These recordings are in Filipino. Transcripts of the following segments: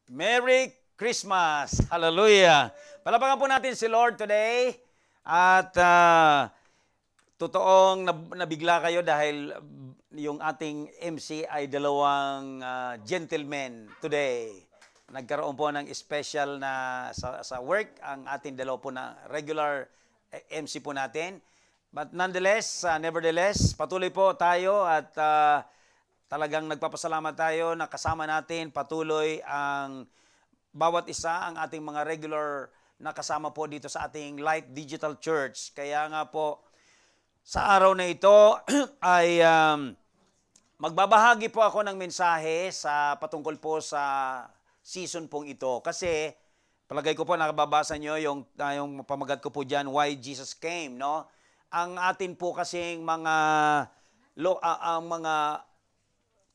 Merry Christmas! Hallelujah! Palapakan po natin si Lord today. At totoong nabigla kayo dahil yung ating MC ay dalawang gentlemen today. Nagkaroon po ng special na sa work ang ating dalawa po na regular MC po natin. But nonetheless, nevertheless, patuloy po tayo at talagang nagpapasalamat tayo na kasama natin patuloy ang bawat isa ang ating mga regular na kasama po dito sa ating Light Digital Church. Kaya nga po, sa araw na ito ay magbabahagi po ako ng mensahe sa patungkol po sa season pong ito. Kasi palagay ko po nakababasa nyo yung pamagat ko po dyan, Why Jesus Came, no? Ang atin po kasing mga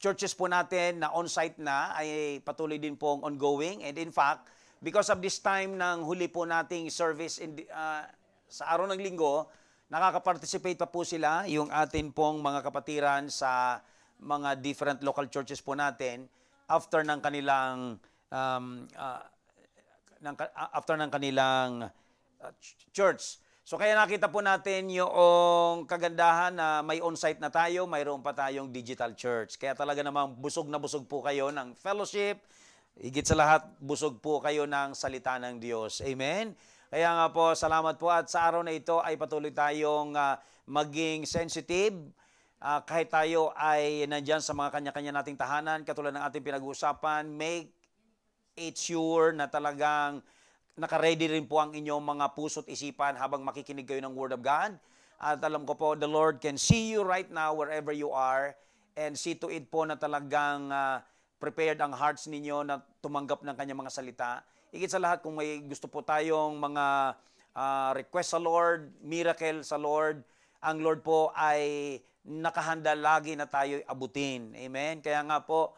churches po natin na on-site na ay patuloy din pong ongoing. And in fact, because of this time ng huli po nating service sa araw ng linggo, nakaka-participate pa po sila, yung atin pong mga kapatiran sa mga different local churches po natin after ng kanilang church. So kaya nakita po natin yung kagandahan na may on-site na tayo, mayroon pa tayong digital church. Kaya talaga namang busog na busog po kayo ng fellowship. Higit sa lahat, busog po kayo ng salita ng Diyos. Amen? Kaya nga po, salamat po. At sa araw na ito ay patuloy tayong maging sensitive. Kahit tayo ay nandyan sa mga kanya-kanya nating tahanan, katulad ng ating pinag-uusapan, make it sure na talagang naka-ready rin po ang inyong mga puso't isipan habang makikinig kayo ng Word of God. At alam ko po, the Lord can see you right now wherever you are and see to it po na talagang prepared ang hearts ninyo na tumanggap ng kanyang mga salita. Higit sa lahat, kung may gusto po tayong mga request sa Lord, miracle sa Lord, ang Lord po ay nakahanda lagi na tayo abutin. Amen? Kaya nga po,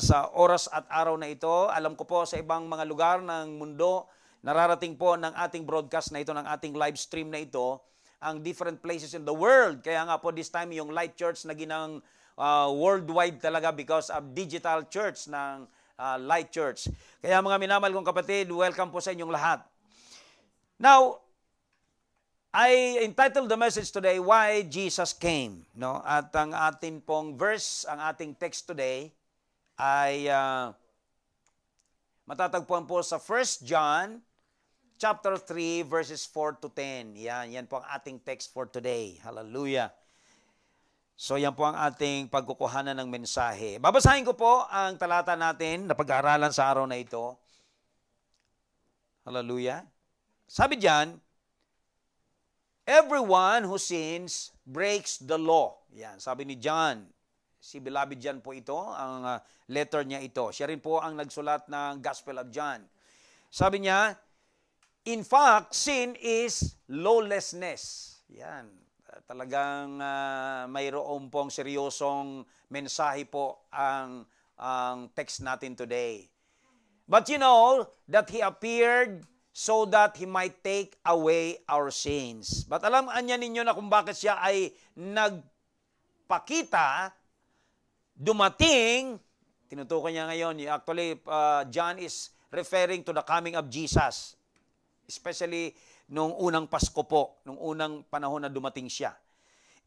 sa oras at araw na ito, alam ko po sa ibang mga lugar ng mundo, nararating po ng ating broadcast na ito, ng ating live stream na ito, ang different places in the world. Kaya nga po this time yung Light Church na ginang worldwide talaga because of digital church ng Light Church. Kaya mga minamahal kong kapatid, welcome po sa inyong lahat. Now, I entitled the message today, Why Jesus Came. No? At ang ating pong verse, ang ating text today, ay matatagpuan po sa 1 John chapter 3 verses 4 to 10. Yan po ang ating text for today. Hallelujah. So yan po ang ating pagkukuhanan ng mensahe. Babasahin ko po ang talata natin na pag-aaralan sa araw na ito. Hallelujah. Sabi diyan, everyone who sins breaks the law. Yan, sabi ni John. Si Beloved John po ito, ang letter niya ito. Siya rin po ang nagsulat ng Gospel of John. Sabi niya, in fact, sin is lawlessness. Yan. Talagang mayroon pong seryosong mensahe po ang text natin today. But you know that He appeared so that He might take away our sins. But alam niya ninyo na kung bakit siya ay nagpakita, dumating, tinutukoy niya ngayon, actually, John is referring to the coming of Jesus. Especially nung unang Pasko po, nung unang panahon na dumating siya.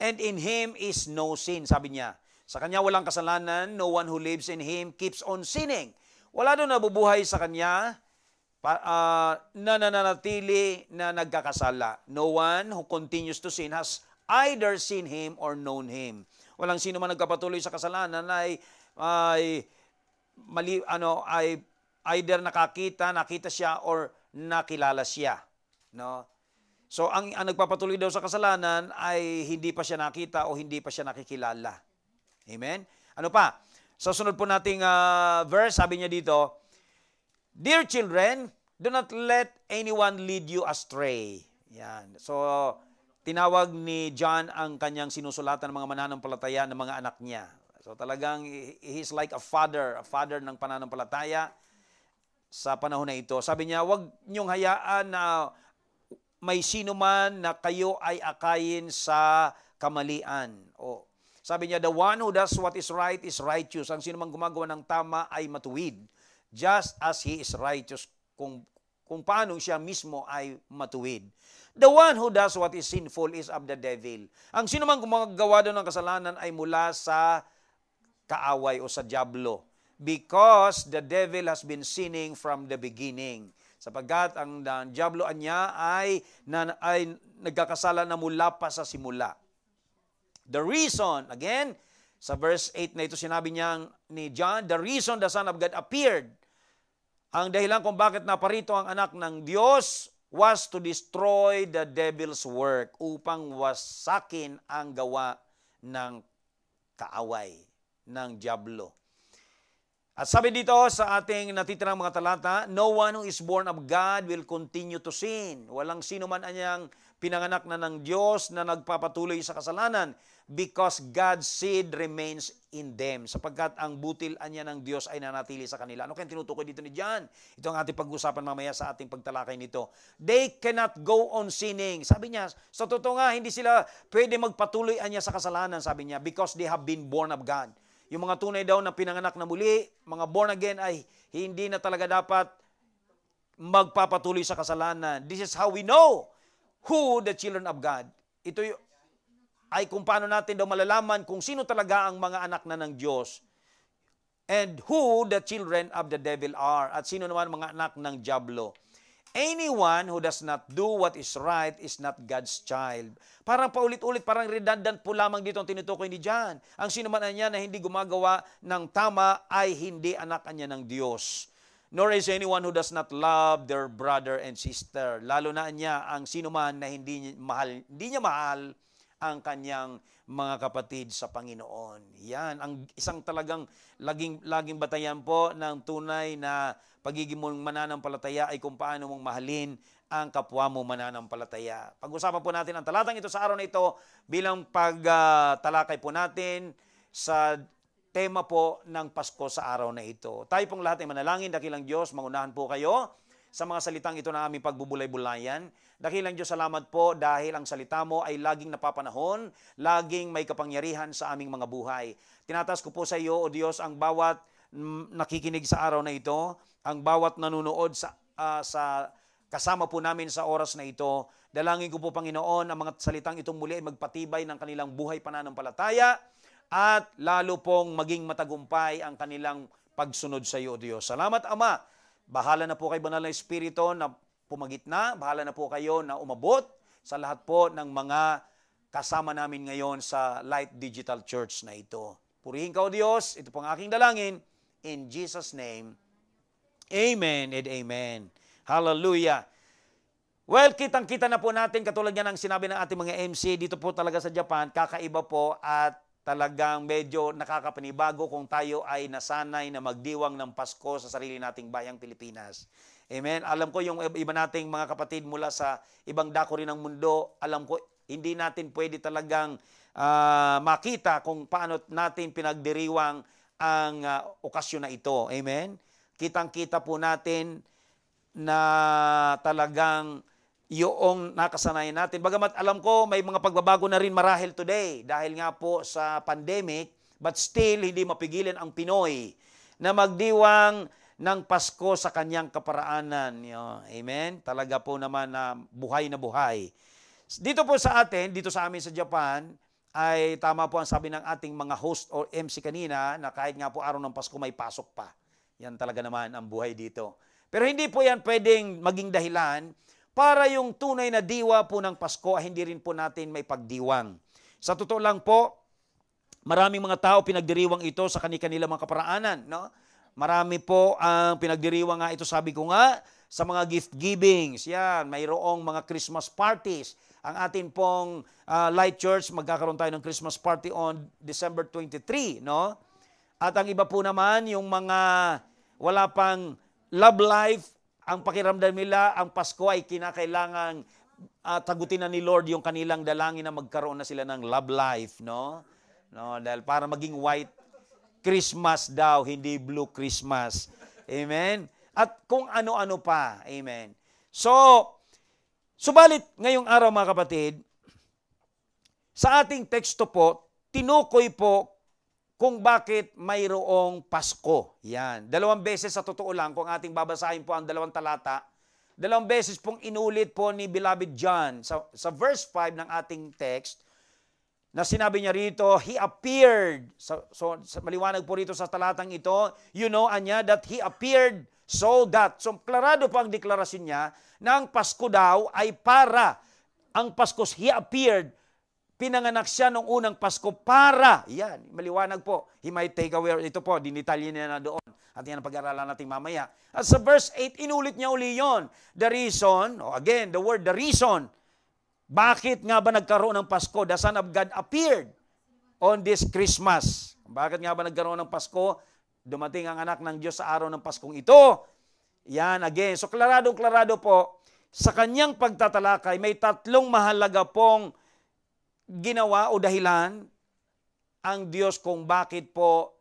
And in Him is no sin, sabi niya. Sa Kanya walang kasalanan, no one who lives in Him keeps on sinning. Wala doon nabubuhay sa Kanya na nananatili na nagkakasala. No one who continues to sin has either seen Him or known Him. Walang sino man nagkapatuloy sa kasalanan ay either nakita siya or nakilala siya, no? So ang nagpapatuloy daw sa kasalanan ay hindi pa siya nakita o hindi pa siya nakikilala. Amen. Ano pa? Sa sunod po nating verse, sabi niya dito, Dear children, do not let anyone lead you astray. Yan. So tinawag ni John ang kanyang sinusulatan ng mga mananampalataya ng mga anak niya. So talagang he's like a father ng pananampalataya sa panahon na ito. Sabi niya, huwag niyong hayaan na may sino man na kayo ay akayin sa kamalian. Sabi niya, the one who does what is right is righteous. Ang sino man gumagawa ng tama ay matuwid. just as He is righteous, kung paano siya mismo ay matuwid. The one who does what is sinful is of the devil. Ang sino man gumagawa doon ng kasalanan ay mula sa kaaway o sa diablo. Because the devil has been sinning from the beginning. Sapagkat ang diablo niya ay nagkakasala na mula pa sa simula. The reason, again, sa verse 8 na ito sinabi niya ni John, the reason the Son of God appeared, ang dahilan kung bakit naparito ang anak ng Diyos was to destroy the devil's work, upang wasakin ang gawa ng kaaway, ng diablo. At sabi dito sa ating natitirang mga talata, no one who is born of God will continue to sin. Walang sino man anyang pinanganak na ng Diyos na nagpapatuloy sa kasalanan, because God's seed remains in them. Sapagkat ang butil anya ng Diyos ay nanatili sa kanila. Ano kaya tinutukoy dito ni John? Ito ang ating pag-usapan mamaya sa ating pagtalakay nito. They cannot go on sinning. Sabi niya, sa totoo nga, hindi sila pwede magpatuloy anya sa kasalanan, sabi niya, because they have been born of God. Yung mga tunay daw na pinanganak na muli, mga born again, ay hindi na talaga dapat magpapatuloy sa kasalanan. This is how we know who the children of God. Ito ay kung paano natin daw malalaman kung sino talaga ang mga anak na ng Diyos, and who the children of the devil are, at sino naman mga anak ng diablo. Anyone who does not do what is right is not God's child. Parang paulit-ulit, parang redundant po lamang dito ang tinutukoy ni John. Ang sino man niya na hindi gumagawa ng tama ay hindi anak niya ng Diyos. Nor is anyone who does not love their brother and sister. Lalo na niya ang sino man na hindi niya mahal ang kanyang mga kapatid sa Panginoon. Yan, ang isang talagang laging batayan po ng tunay na pagiging mong mananampalataya ay kung paano mong mahalin ang kapwa mo mananampalataya. Pag-usapan po natin ang talatang ito sa araw na ito bilang pagtalakay po natin sa tema po ng Pasko sa araw na ito. Tayo pong lahat ay manalangin. Dakilang Diyos, mangunahan po kayo sa mga salitang ito na aming pagbubulay-bulayan. Dakilang Diyos, salamat po dahil ang salita mo ay laging napapanahon, laging may kapangyarihan sa aming mga buhay. Tinataas ko po sa iyo, O Diyos, ang bawat nakikinig sa araw na ito, ang bawat nanonood sa kasama po namin sa oras na ito. Dalangin ko po, Panginoon, ang mga salitang itong muli ay magpatibay ng kanilang buhay pananampalataya at lalo pong maging matagumpay ang kanilang pagsunod sa iyo, O Diyos. Salamat, Ama. Bahala na po kay Banal na Espiritu na pumagitna. Bahala na po kayo na umabot sa lahat po ng mga kasama namin ngayon sa Light Digital Church na ito. Purihin ka, O Diyos. Ito pong aking dalangin. In Jesus' name, amen and amen. Hallelujah. Well, kitang-kita na po natin, katulad yan ang sinabi ng ating mga MC, dito po talaga sa Japan, kakaiba po at talagang medyo nakakapanibago kung tayo ay nasanay na magdiwang ng Pasko sa sarili nating bayang Pilipinas. Amen? Alam ko yung iba nating mga kapatid mula sa ibang dako rin ng mundo, alam ko hindi natin pwede talagang makita kung paano natin pinagdiriwang ang okasyon na ito. Amen? Kitang-kita po natin na talagang yung nakasanayan natin. Bagamat alam ko may mga pagbabago na rin marahil today dahil nga po sa pandemic, but still hindi mapigilan ang Pinoy na magdiwang ng Pasko sa kanyang kaparaanan. Amen? Talaga po naman na buhay na buhay. Dito po sa atin, dito sa amin sa Japan, ay tama po ang sabi ng ating mga host or MC kanina na kahit nga po araw ng Pasko may pasok pa. Yan talaga naman ang buhay dito. Pero hindi po yan pwedeng maging dahilan para yung tunay na diwa po ng Pasko ay hindi rin po natin may pagdiwang. Sa totoo lang po, maraming mga tao pinagdiriwang ito sa kanilang mga kaparaanan. No? Marami po ang pinagdiriwang nga ito, sabi ko nga, sa mga gift givings. Yan, mayroong mga Christmas parties. Ang atin pong Light Church, magkakaroon tayo ng Christmas party on December 23. No? At ang iba po naman, yung mga wala pang love life, ang pakiramdam nila, ang Pasko ay kinakailangan tagutin na ni Lord yung kanilang dalangin na magkaroon na sila ng love life, no? Dahil para maging white Christmas daw, hindi blue Christmas. Amen? At kung ano-ano pa. Amen? So, subalit ngayong araw mga kapatid, sa ating teksto po, tinukoy po kung bakit mayroong Pasko. Yan. 2 beses sa totoo lang, kung ating babasahin po ang 2 talata, 2 beses pong inulit po ni Beloved John sa verse 5 ng ating text, na sinabi niya rito, He appeared. So maliwanag po rito sa talatang ito, you know, anya, that He appeared so that. So klarado po ang deklarasyon niya na ang Pasko daw ay para. Ang Pasko, He appeared. Pinanganak siya nung unang Pasko para. Yan, maliwanag po. He might take away. Ito po, dinitalye niya na doon. At yan ang pag-aralan natin mamaya. At sa verse 8, inulit niya uli yun. The reason, again, the word, the reason. Bakit nga ba nagkaroon ng Pasko? The Son of God appeared on this Christmas. Bakit nga ba nagkaroon ng Pasko? Dumating ang anak ng Diyos sa araw ng Paskong ito. Yan, again. So, klarado po, sa kanyang pagtatalakay, may 3 mahalaga pong ginawa o dahilan ang Diyos kung bakit po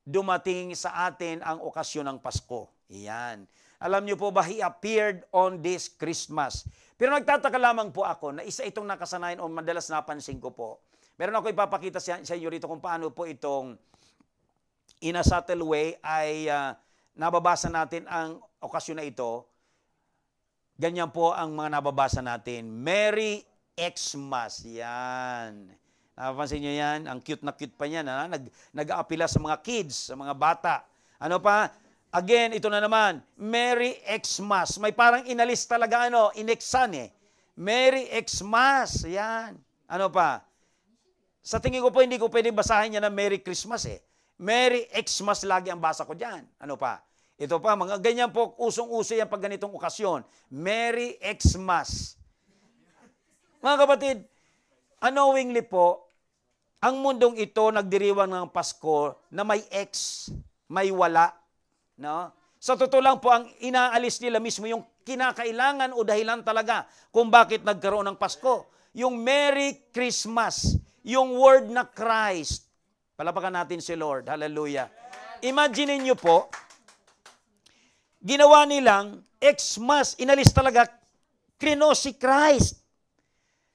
dumating sa atin ang okasyon ng Pasko. Yan. Alam niyo po ba, He appeared on this Christmas. Pero nagtataka lamang po ako na isa itong nakasanayan o madalas napansin ko po. Meron ako ipapakita sa inyo rito kung paano po itong in a subtle way ay nababasa natin ang okasyon na ito. Ganyan po ang mga nababasa natin. Merry Xmas. Yan. Napapansin nyo yan? Ang cute na cute pa yan. Nag-aapila sa mga kids, sa mga bata. Ano pa? Again, ito na naman, Merry Xmas. May parang inalis talaga, ineksan eh. Merry Xmas. Yan. Ano pa? Sa tingin ko po, hindi ko pwede basahin yan na Merry Christmas eh. Merry Xmas lagi ang basa ko dyan. Ano pa? Ito pa, mga ganyan po, usong-uso yan pag ganitong okasyon. Merry Xmas. Mga kapatid, unknowingly po, ang mundong ito nagdiriwang ng Pasko na may X, may wala. No? Sa totoo lang po, ang inaalis nila mismo yung kinakailangan o dahilan talaga kung bakit nagkaroon ng Pasko. Yung Merry Christmas, yung word na Christ. Palapakan natin si Lord. Hallelujah. Imagine niyo po, ginawa nilang Xmas, inalis talaga, krinos si Christ.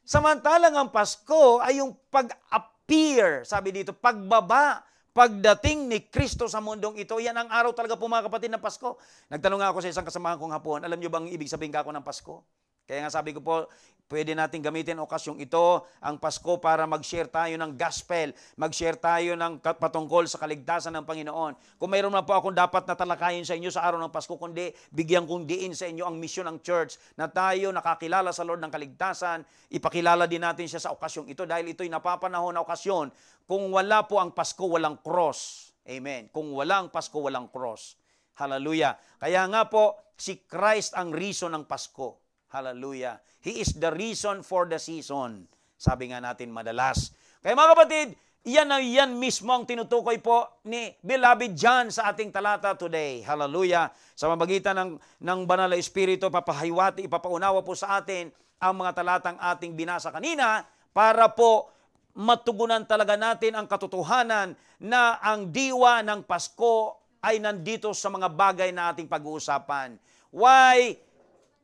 Samantalang ang Pasko ay yung pag-appear, sabi dito, pagbaba, pagdating ni Kristo sa mundong ito. Yan ang araw talaga po mga kapatid ng Pasko. Nagtanong nga ako sa isang kasamahan kong hapon, alam niyo bang ibig sabihin kako ng Pasko? Kaya nga sabi ko po, pwede natin gamitin okasyong ito, ang Pasko, para mag-share tayo ng gospel, mag-share tayo ng patungkol sa kaligtasan ng Panginoon. Kung mayroon na po akong dapat na talakayin sa inyo sa araw ng Pasko, kundi bigyan kong diin sa inyo ang misyon ng church na tayo nakakilala sa Lord ng kaligtasan, ipakilala din natin siya sa okasyong ito dahil ito'y napapanahon na okasyon. Kung wala po ang Pasko, walang cross. Amen. Kung walang Pasko, walang cross. Hallelujah. Kaya nga po, si Christ ang reason ng Pasko. Hallelujah. He is the reason for the season. Sabi nga natin madalas. Kaya mga kapatid, yan mismo ang tinutukoy po ni Beloved John sa ating talata today. Hallelujah. Sa mamagitan ng Banal na Espiritu, papahiwati, ipapaunawa po sa atin ang mga talatang ating binasa kanina para po matugunan talaga natin ang katotohanan na ang diwa ng Pasko ay nandito sa mga bagay na ating pag-uusapan. Why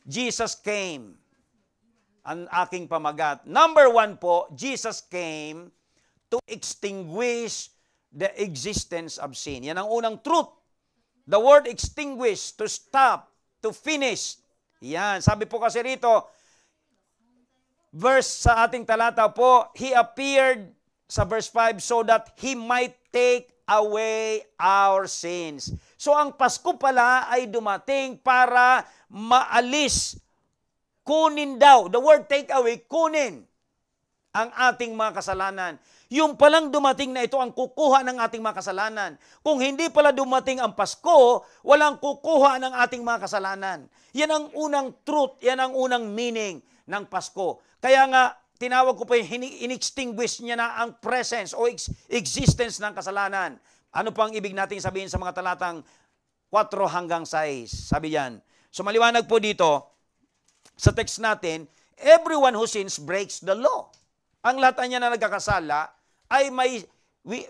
Jesus came? Ang aking pamagat. Number 1 po, Jesus came to extinguish the existence of sin. Yan ang unang truth. The word extinguish, to stop, to finish. Yan. Sabi po kasi rito, verse sa ating talata po, He appeared sa verse 5 so that He might take away our sins. So ang Pasko pala ay dumating para maalis, kunin daw. The word take away, kunin ang ating mga kasalanan. Yung palang dumating na ito ang kukuha ng ating mga kasalanan. Kung hindi pala dumating ang Pasko, walang kukuha ng ating mga kasalanan. Yan ang unang truth, yan ang unang meaning ng Pasko. Kaya nga, tinawag ko po yung in-extinguish niya na ang presence o existence ng kasalanan. Ano pa ang ibig natin sabihin sa mga talatang 4 hanggang 6? Sabi yan. So maliwanag po dito, sa text natin, everyone who sins breaks the law. Ang lahat niya na nagkakasala ay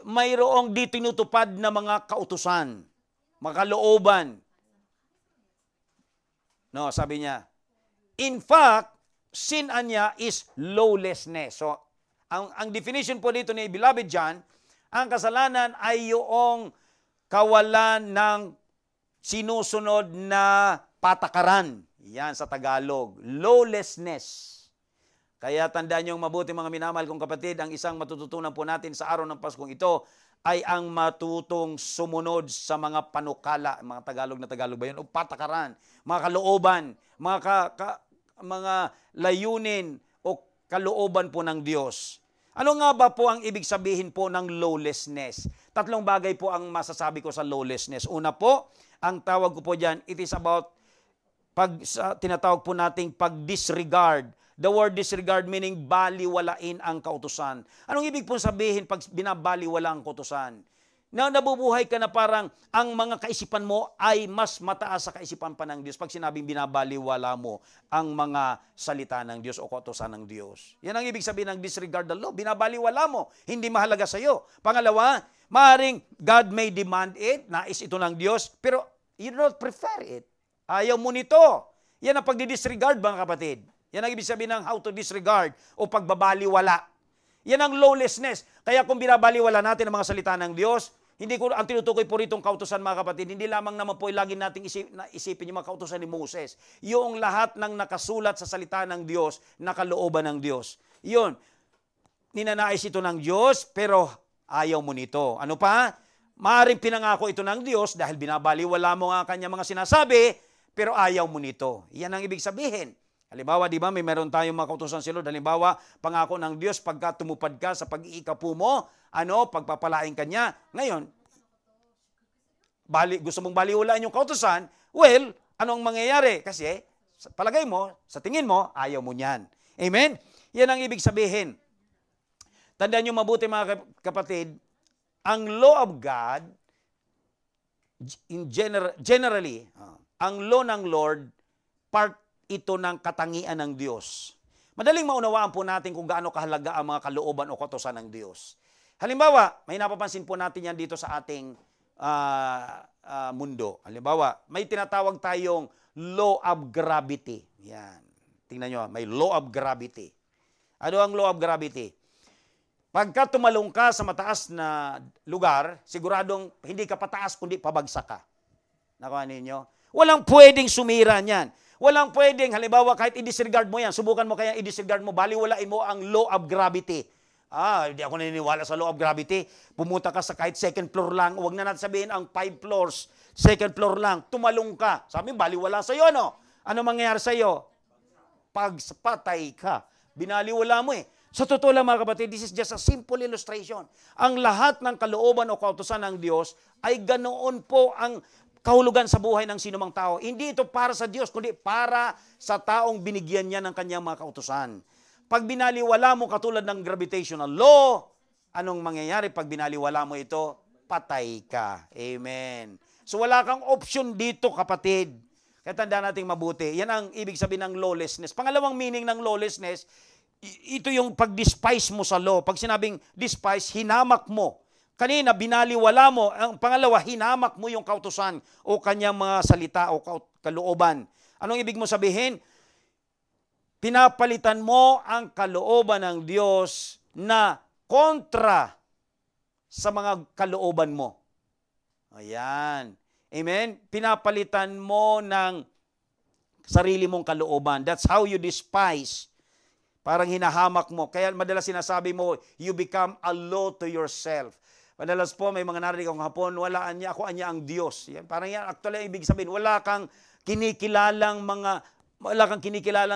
mayroong di tinutupad na mga kautusan, mga kalooban. No, sabi niya, in fact, sin niya is lawlessness. So, ang definition po dito ni Beloved John, Ang kasalanan ay yung kawalan ng sinusunod na patakaran. Yan sa Tagalog. Lawlessness. Kaya tandaan niyong mabuti mga minamahal kong kapatid, ang isang matututunan po natin sa araw ng Paskong ito ay ang matutong sumunod sa mga panukala, mga Tagalog na Tagalog ba yun? O patakaran, mga kalooban, mga layunin o kalooban po ng Diyos. Ano nga ba po ang ibig sabihin po ng lawlessness? Tatlong bagay po ang masasabi ko sa lawlessness. Una po, ang tawag ko po dyan, it is about tinatawag po nating pag-disregard. The word disregard meaning baliwalain ang kautusan. Anong ibig po sabihin pag binabaliwala ang kautusan? Na nabubuhay ka na parang ang mga kaisipan mo ay mas mataas sa kaisipan pa ng Diyos pag sinabing binabaliwala mo ang mga salita ng Diyos o kautusan ng Diyos. Yan ang ibig sabihin ng disregard the law. Binabaliwala mo. Hindi mahalaga sa iyo. Pangalawa, maaaring God may demand it, nais ito ng Diyos, pero you do not prefer it. Ayaw mo nito. Yan ang pagdi-disregard, mga kapatid. Yan ang ibig sabihin ng how to disregard o pagbabaliwala. Yan ang lawlessness. Kaya kung binabaliwala natin ang mga salita ng Diyos, hindi ko ang tinutukoy po rito ang kautusan, mga kapatid, hindi lamang naman po lagi nating isipin yung mga kautusan ni Moses. Yung lahat ng nakasulat sa salita ng Diyos, nakalooban ng Diyos. Yun. Ninanais ito ng Diyos, pero ayaw mo nito. Ano pa? Maaaring pinangako ito ng Diyos dahil binabaliwala mo nga kanya mga sinasabi, pero ayaw mo nito. Yan ang ibig sabihin. Halimbawa, di ba, may meron tayong mga kautusan sa Lord. Halimbawa, pangako ng Diyos, pagka tumupad ka sa pag-iikapu mo, pagpapalain ka niya. Ngayon, gusto mong baliwalaan yung kautusan, well, anong mangyayari? Kasi, palagay mo, sa tingin mo, ayaw mo niyan. Amen? Yan ang ibig sabihin. Tandaan nyo mabuti, mga kapatid, ang law of God, generally, ang law ng Lord, part ito ng katangian ng Diyos. Madaling maunawaan po natin kung gaano kahalaga ang mga kalooban o kautusan ng Diyos. Halimbawa, may napapansin po natin yan dito sa ating mundo. Halimbawa, may tinatawag tayong law of gravity. Yan. Tingnan nyo, may law of gravity. Ano ang law of gravity? Pagka tumalong ka sa mataas na lugar, siguradong hindi ka pataas kundi pabagsak ka. Nakuha ninyo? Walang pwedeng sumira niyan. Walang pwedeng, halimbawa, kahit i-disregard mo yan, subukan mo kaya i-disregard mo, baliwalain mo ang law of gravity. Hindi ako naniniwala sa law of gravity. Pumunta ka sa kahit second floor lang, huwag na natin sabihin ang 5 floors, second floor lang, tumalong ka. Sabi, baliwala sa'yo, no? Ano mangyayari sa'yo? Pagpatay ka. Binaliwala mo eh. Sa totoo lang, mga kapatid, this is just a simple illustration. Ang lahat ng kalooban o kautusan ng Diyos ay ganoon po ang kahulugan sa buhay ng sinumang tao. Hindi ito para sa Diyos, kundi para sa taong binigyan niya ng kanyang mga kautusan. Pag binaliwala mo katulad ng gravitational law, anong mangyayari pag binaliwala mo ito? Patay ka. Amen. So wala kang option dito, kapatid. Kaya tandaan natin mabuti. Yan ang ibig sabihin ng lawlessness. Pangalawang meaning ng lawlessness, ito yung pag-despise mo sa law. Pag sinabing despise, hinamak mo. Kanina, binaliwala mo. Ang pangalawa, hinamak mo yung kautusan o kanyang mga salita o kalooban. Anong ibig mo sabihin? Pinapalitan mo ang kalooban ng Diyos na kontra sa mga kalooban mo. Ayan. Amen? Pinapalitan mo ng sarili mong kalooban. That's how you despise. Parang hinahamak mo. Kaya madalas sinasabi mo, you become a law to yourself. Madalas po, may mga narinig akong hapon, wala ang Diyos. Yan, parang yan, actually, ibig sabihin, wala kang kinikilalang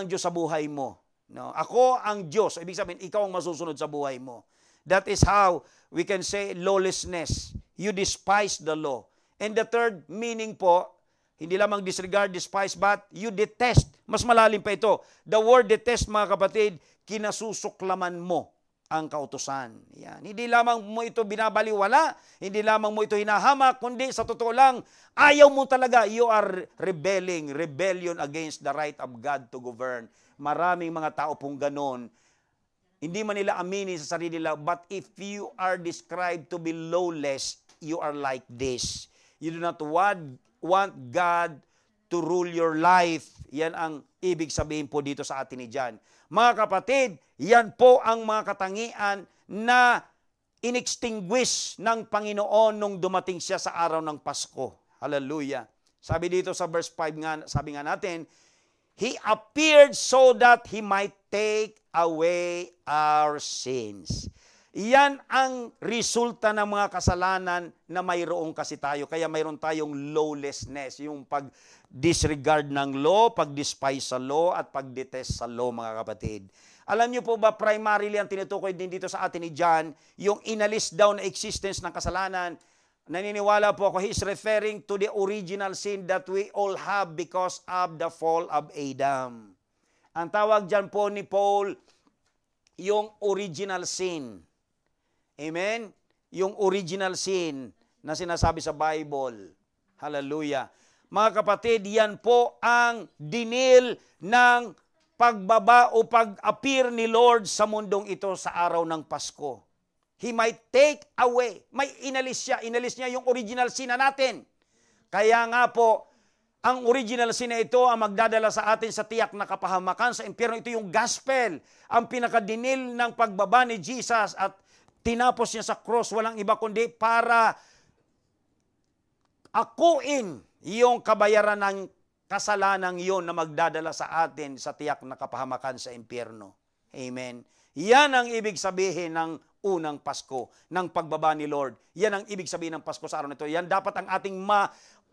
Diyos sa buhay mo. No? Ako ang Diyos. Ibig sabihin, ikaw ang masusunod sa buhay mo. That is how we can say lawlessness. You despise the law. And the third meaning po, hindi lamang disregard, despise, but you detest. Mas malalim pa ito. The word detest, mga kapatid, kinasusuklaman mo ang kautusan. Yan. Hindi lamang mo ito binabaliwala, hindi lamang mo ito hinahamak, kundi sa totoo lang, ayaw mo talaga. You are rebellion against the right of God to govern. Maraming mga tao pong ganon. Hindi man nila aminin sa sarili nila, but if you are described to be lawless, you are like this. You do not want God to rule your life. Yan ang ibig sabihin po dito sa atin ni John. Mga kapatid, yan po ang mga katangian na inextinguish ng Panginoon nung dumating siya sa araw ng Pasko. Hallelujah. Sabi dito sa verse 5 nga, sabi nga natin, He appeared so that He might take away our sins. Yan ang resulta ng mga kasalanan na mayroong kasi tayo. Kaya mayroon tayong lawlessness, yung pag-disregard ng law, pag-despise sa law, at pag-detest sa law, mga kapatid. Alam niyo po ba, primarily ang tinutukoy din dito sa atin ni John, yung inalis daw na existence ng kasalanan. Naniniwala po ako, he's referring to the original sin that we all have because of the fall of Adam. Ang tawag dyan po ni Paul, yung original sin. Amen? Yung original sin na sinasabi sa Bible. Hallelujah. Mga kapatid, yan po ang dinil ng pagbaba o pag-appear ni Lord sa mundong ito sa araw ng Pasko. He might take away. May inalis siya. Inalis niya yung original sin na natin. Kaya nga po, ang original sin na ito ang magdadala sa atin sa tiyak na kapahamakan sa impyerno. Ito yung gospel. Ang pinakadinil ng pagbaba ni Jesus at tinapos niya sa cross, walang iba kundi para akuin yung kabayaran ng kasalanang yon na magdadala sa atin sa tiyak na kapahamakan sa impyerno. Amen. Yan ang ibig sabihin ng unang Pasko, ng pagbaba ni Lord. Yan ang ibig sabihin ng Pasko sa araw nito. Yan dapat ang ating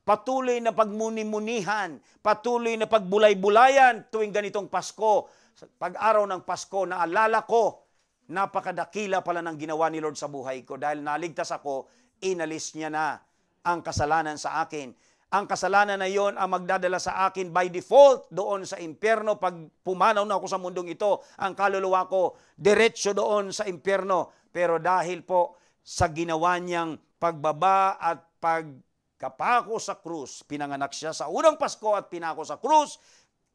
patuloy na pagmuni-munihan, patuloy na pagbulay-bulayan tuwing ganitong Pasko. Pag-araw ng Pasko, naalala ko, napakadakila pala ng ginawa ni Lord sa buhay ko. Dahil naligtas ako, inalis niya na ang kasalanan sa akin. Ang kasalanan na yon ang magdadala sa akin by default doon sa impyerno. Pag pumanaw na ako sa mundong ito, ang kaluluwa ko, diretso doon sa impyerno. Pero dahil po sa ginawa niyang pagbaba at pagkapako sa krus, pinanganak siya sa unang Pasko at pinako sa krus,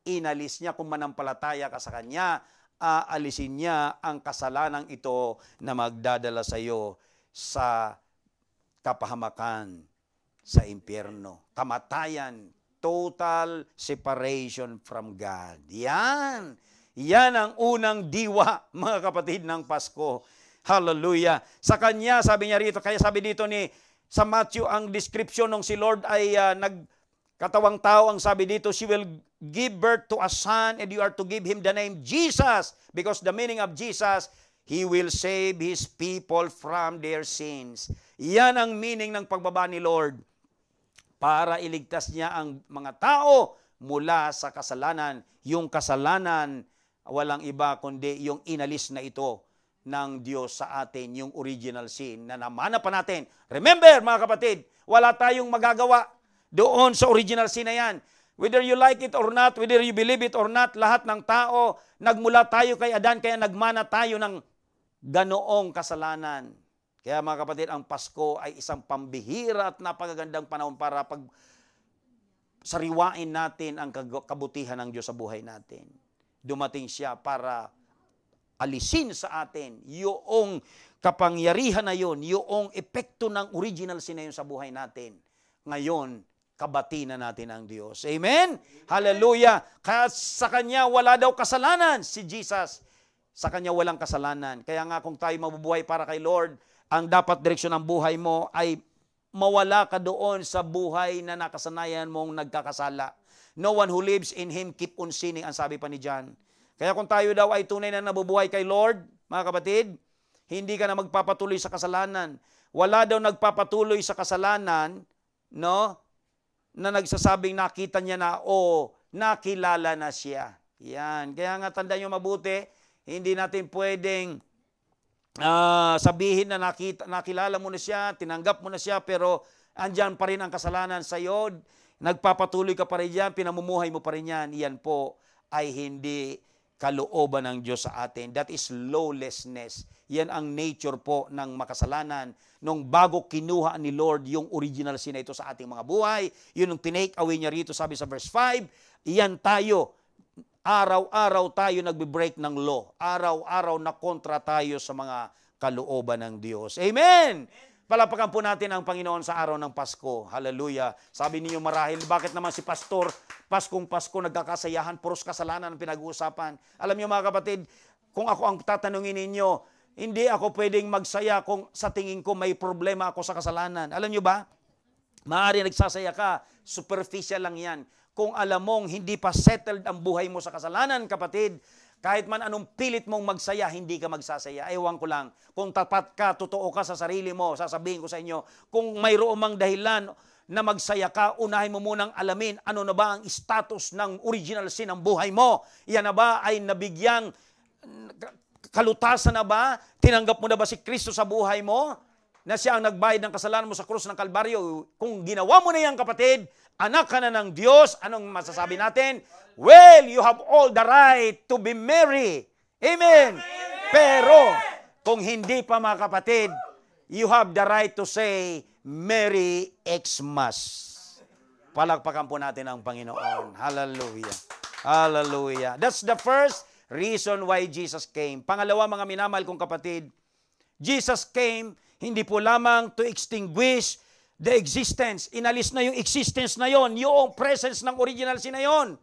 inalis niya kung manampalataya ka sa Kanya, aalisin niya ang kasalanang ito na magdadala sa iyo sa kapahamakan sa impyerno. Kamatayan, total separation from God. Yan. Yan ang unang diwa, mga kapatid, ng Pasko. Hallelujah. Sa Kanya, sabi niya rito, kaya sabi dito sa Matthew, ang description ng si Lord ay nagkatawang tao, ang sabi dito, she will give birth to a son and you are to give him the name Jesus, because the meaning of Jesus, He will save His people from their sins. Yan ang meaning ng pagbaba ni Lord, para iligtas niya ang mga tao mula sa kasalanan. Yung kasalanan, walang iba kundi yung inalis na ito ng Diyos sa atin, yung original sin na namana pa natin. Remember, mga kapatid, wala tayong magagawa doon sa original sin na yan. Whether you like it or not, whether you believe it or not, lahat ng tao, nagmula tayo kay Adan, kaya nagmana tayo ng ganoong kasalanan. Kaya mga kapatid, ang Pasko ay isang pambihira at napakagandang panahon para sariwain natin ang kabutihan ng Diyos sa buhay natin. Dumating siya para alisin sa atin yung kapangyarihan na yun, yung epekto ng original sin na yun sa buhay natin. Ngayon, kabati na natin ang Diyos. Amen? Hallelujah! Kaya sa Kanya wala daw kasalanan. Si Jesus, sa Kanya walang kasalanan. Kaya nga kung tayo mabubuhay para kay Lord, ang dapat direksyon ng buhay mo ay mawala ka doon sa buhay na nakasanayan mong nagkakasala. No one who lives in Him keep on sinning, ang sabi pa ni John. Kaya kung tayo daw ay tunay na nabubuhay kay Lord, mga kapatid, hindi ka na magpapatuloy sa kasalanan. Wala daw nagpapatuloy sa kasalanan, no? Na nagsasabing nakita niya na o nakilala na siya. Yan. Kaya nga tandaan nyo mabuti, hindi natin pwedeng sabihin na nakilala mo na siya, tinanggap mo na siya, pero andyan pa rin ang kasalanan sa iyo, nagpapatuloy ka pa rin yan, pinamumuhay mo pa rin yan. Yan po ay hindi kalooban ng Diyos sa atin. That is lawlessness. Yan ang nature po ng makasalanan. Nung bago kinuha ni Lord yung original sin na ito sa ating mga buhay, yun ang tinake away niya rito, sabi sa verse 5, iyan tayo, araw-araw tayo nagbe-break ng law. Araw-araw na kontra tayo sa mga kalooban ng Diyos. Amen! Palapakan po natin ang Panginoon sa araw ng Pasko. Hallelujah! Sabi niyo marahil, bakit naman si Pastor, Paskong Pasko, nagkakasayahan, puros kasalanan ang pinag-uusapan? Alam niyo mga kapatid, kung ako ang tatanungin ninyo, Hindi ako pwedeng magsaya kung sa tingin ko may problema ako sa kasalanan. Alam nyo ba? Maaari nagsasaya ka, superficial lang yan. Kung alam mong hindi pa settled ang buhay mo sa kasalanan, kapatid, kahit man anong pilit mong magsaya, hindi ka magsasaya. Ewan ko lang. Kung tapat ka, totoo ka sa sarili mo, sasabihin ko sa inyo, kung mayroong mang dahilan na magsaya ka, unahin mo munang alamin ano na ba ang status ng original sin ng buhay mo. Yan na ba ay nabigyang kalutasan na ba? Tinanggap mo na ba si Kristo sa buhay mo? Na siya ang nagbayad ng kasalanan mo sa krus ng Kalbaryo. Kung ginawa mo na yan, kapatid, anak ka na ng Diyos, anong masasabi natin? Well, you have all the right to be merry. Amen. Pero, kung hindi pa mga kapatid, you have the right to say, Merry Xmas. Palakpakan po natin ang Panginoon. Hallelujah. Hallelujah. That's the first reason why Jesus came. Pangalawa, mga minamahal kong kapatid, Jesus came hindi po lamang to extinguish the existence. Inalis na yung existence na yon, yung presence ng original sin na yon.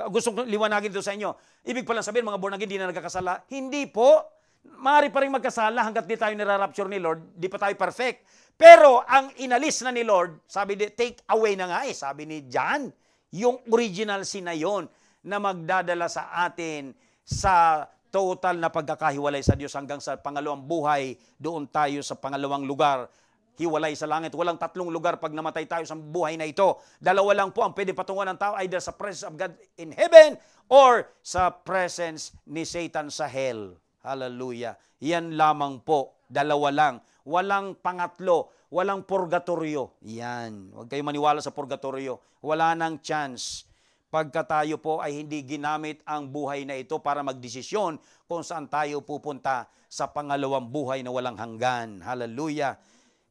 Gusto kong liwanagin ito sa inyo. Ibig palang sabihin, mga born again, di na nagkakasala. Hindi po. Maaari pa rin magkasala hanggat di tayo nirarapture ni Lord. Di pa tayo perfect. Pero ang inalis na ni Lord, sabi di, take away na nga sabi ni John, yung original sin na yon na magdadala sa atin sa total na pagkakahiwalay sa Diyos hanggang sa pangalawang buhay, doon tayo sa pangalawang lugar, hiwalay sa langit. Walang tatlong lugar pag namatay tayo sa buhay na ito. Dalawa lang po ang pwede patungan ng tao, either sa presence of God in heaven or sa presence ni Satan sa hell. Hallelujah. Yan lamang po. Dalawa lang. Walang pangatlo. Walang purgatorio. Yan. Huwag kayo maniwala sa purgatorio. Wala nang chance. Pagka tayo po ay hindi ginamit ang buhay na ito para magdesisyon kung saan tayo pupunta sa pangalawang buhay na walang hanggan. Hallelujah.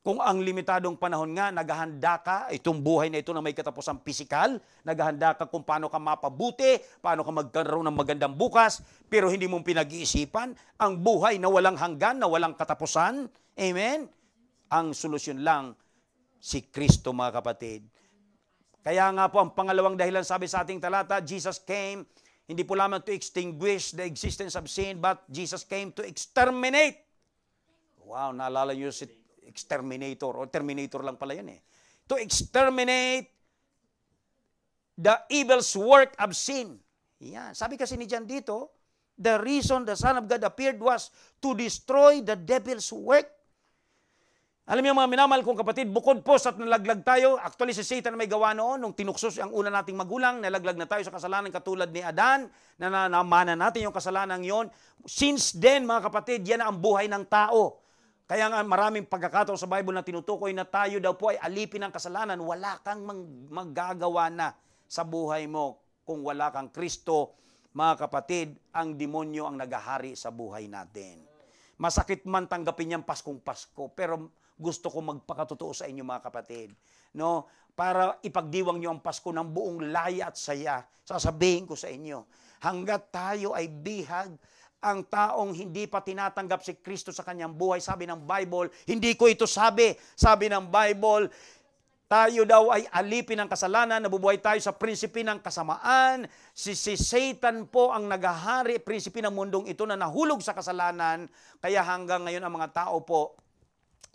Kung ang limitadong panahon nga, naghahanda ka, itong buhay na ito na may katapusang pisikal, naghahanda ka kung paano ka mapabuti, paano ka magkaroon ng magandang bukas, pero hindi mong pinag-iisipan ang buhay na walang hanggan, na walang katapusan. Amen? Ang solusyon lang, si Kristo, mga kapatid. Kaya nga po, ang pangalawang dahilan, sabi sa ating talata, Jesus came, hindi po lamang to extinguish the existence of sin, but Jesus came to exterminate. Wow, naalala nyo si exterminator, o terminator lang pala yan To exterminate the evil's work of sin. Yan. Sabi kasi ni John dito, the reason the Son of God appeared was to destroy the devil's work. Alam niyo mga minamahal kong kapatid, bukod po sa nalaglag tayo, actually si Satan may gawa noon, nung tinuksos ang una nating magulang, nalaglag na tayo sa kasalanan katulad ni Adan, na namana natin yung kasalanan yon. Since then, mga kapatid, yan ang buhay ng tao. Kaya nga maraming pagkakataon sa Bible na tinutukoy na tayo daw po ay alipin ng kasalanan, wala kang maggagawa na sa buhay mo kung wala kang Kristo. Mga kapatid, ang demonyo ang nagahari sa buhay natin. Masakit man tanggapin niyang Paskong Pasko, pero gusto ko magpakatotoo sa inyo mga kapatid. No? Para ipagdiwang niyo ang Pasko ng buong laya at saya, sasabihin ko sa inyo, hanggat tayo ay bihag, ang taong hindi pa tinatanggap si Kristo sa kanyang buhay, sabi ng Bible, hindi ko ito sabi ng Bible, tayo daw ay alipin ng kasalanan, nabubuhay tayo sa prinsipe ng kasamaan, si Satan po ang nagahari, prinsipe ng mundong ito na nahulog sa kasalanan, kaya hanggang ngayon ang mga tao po,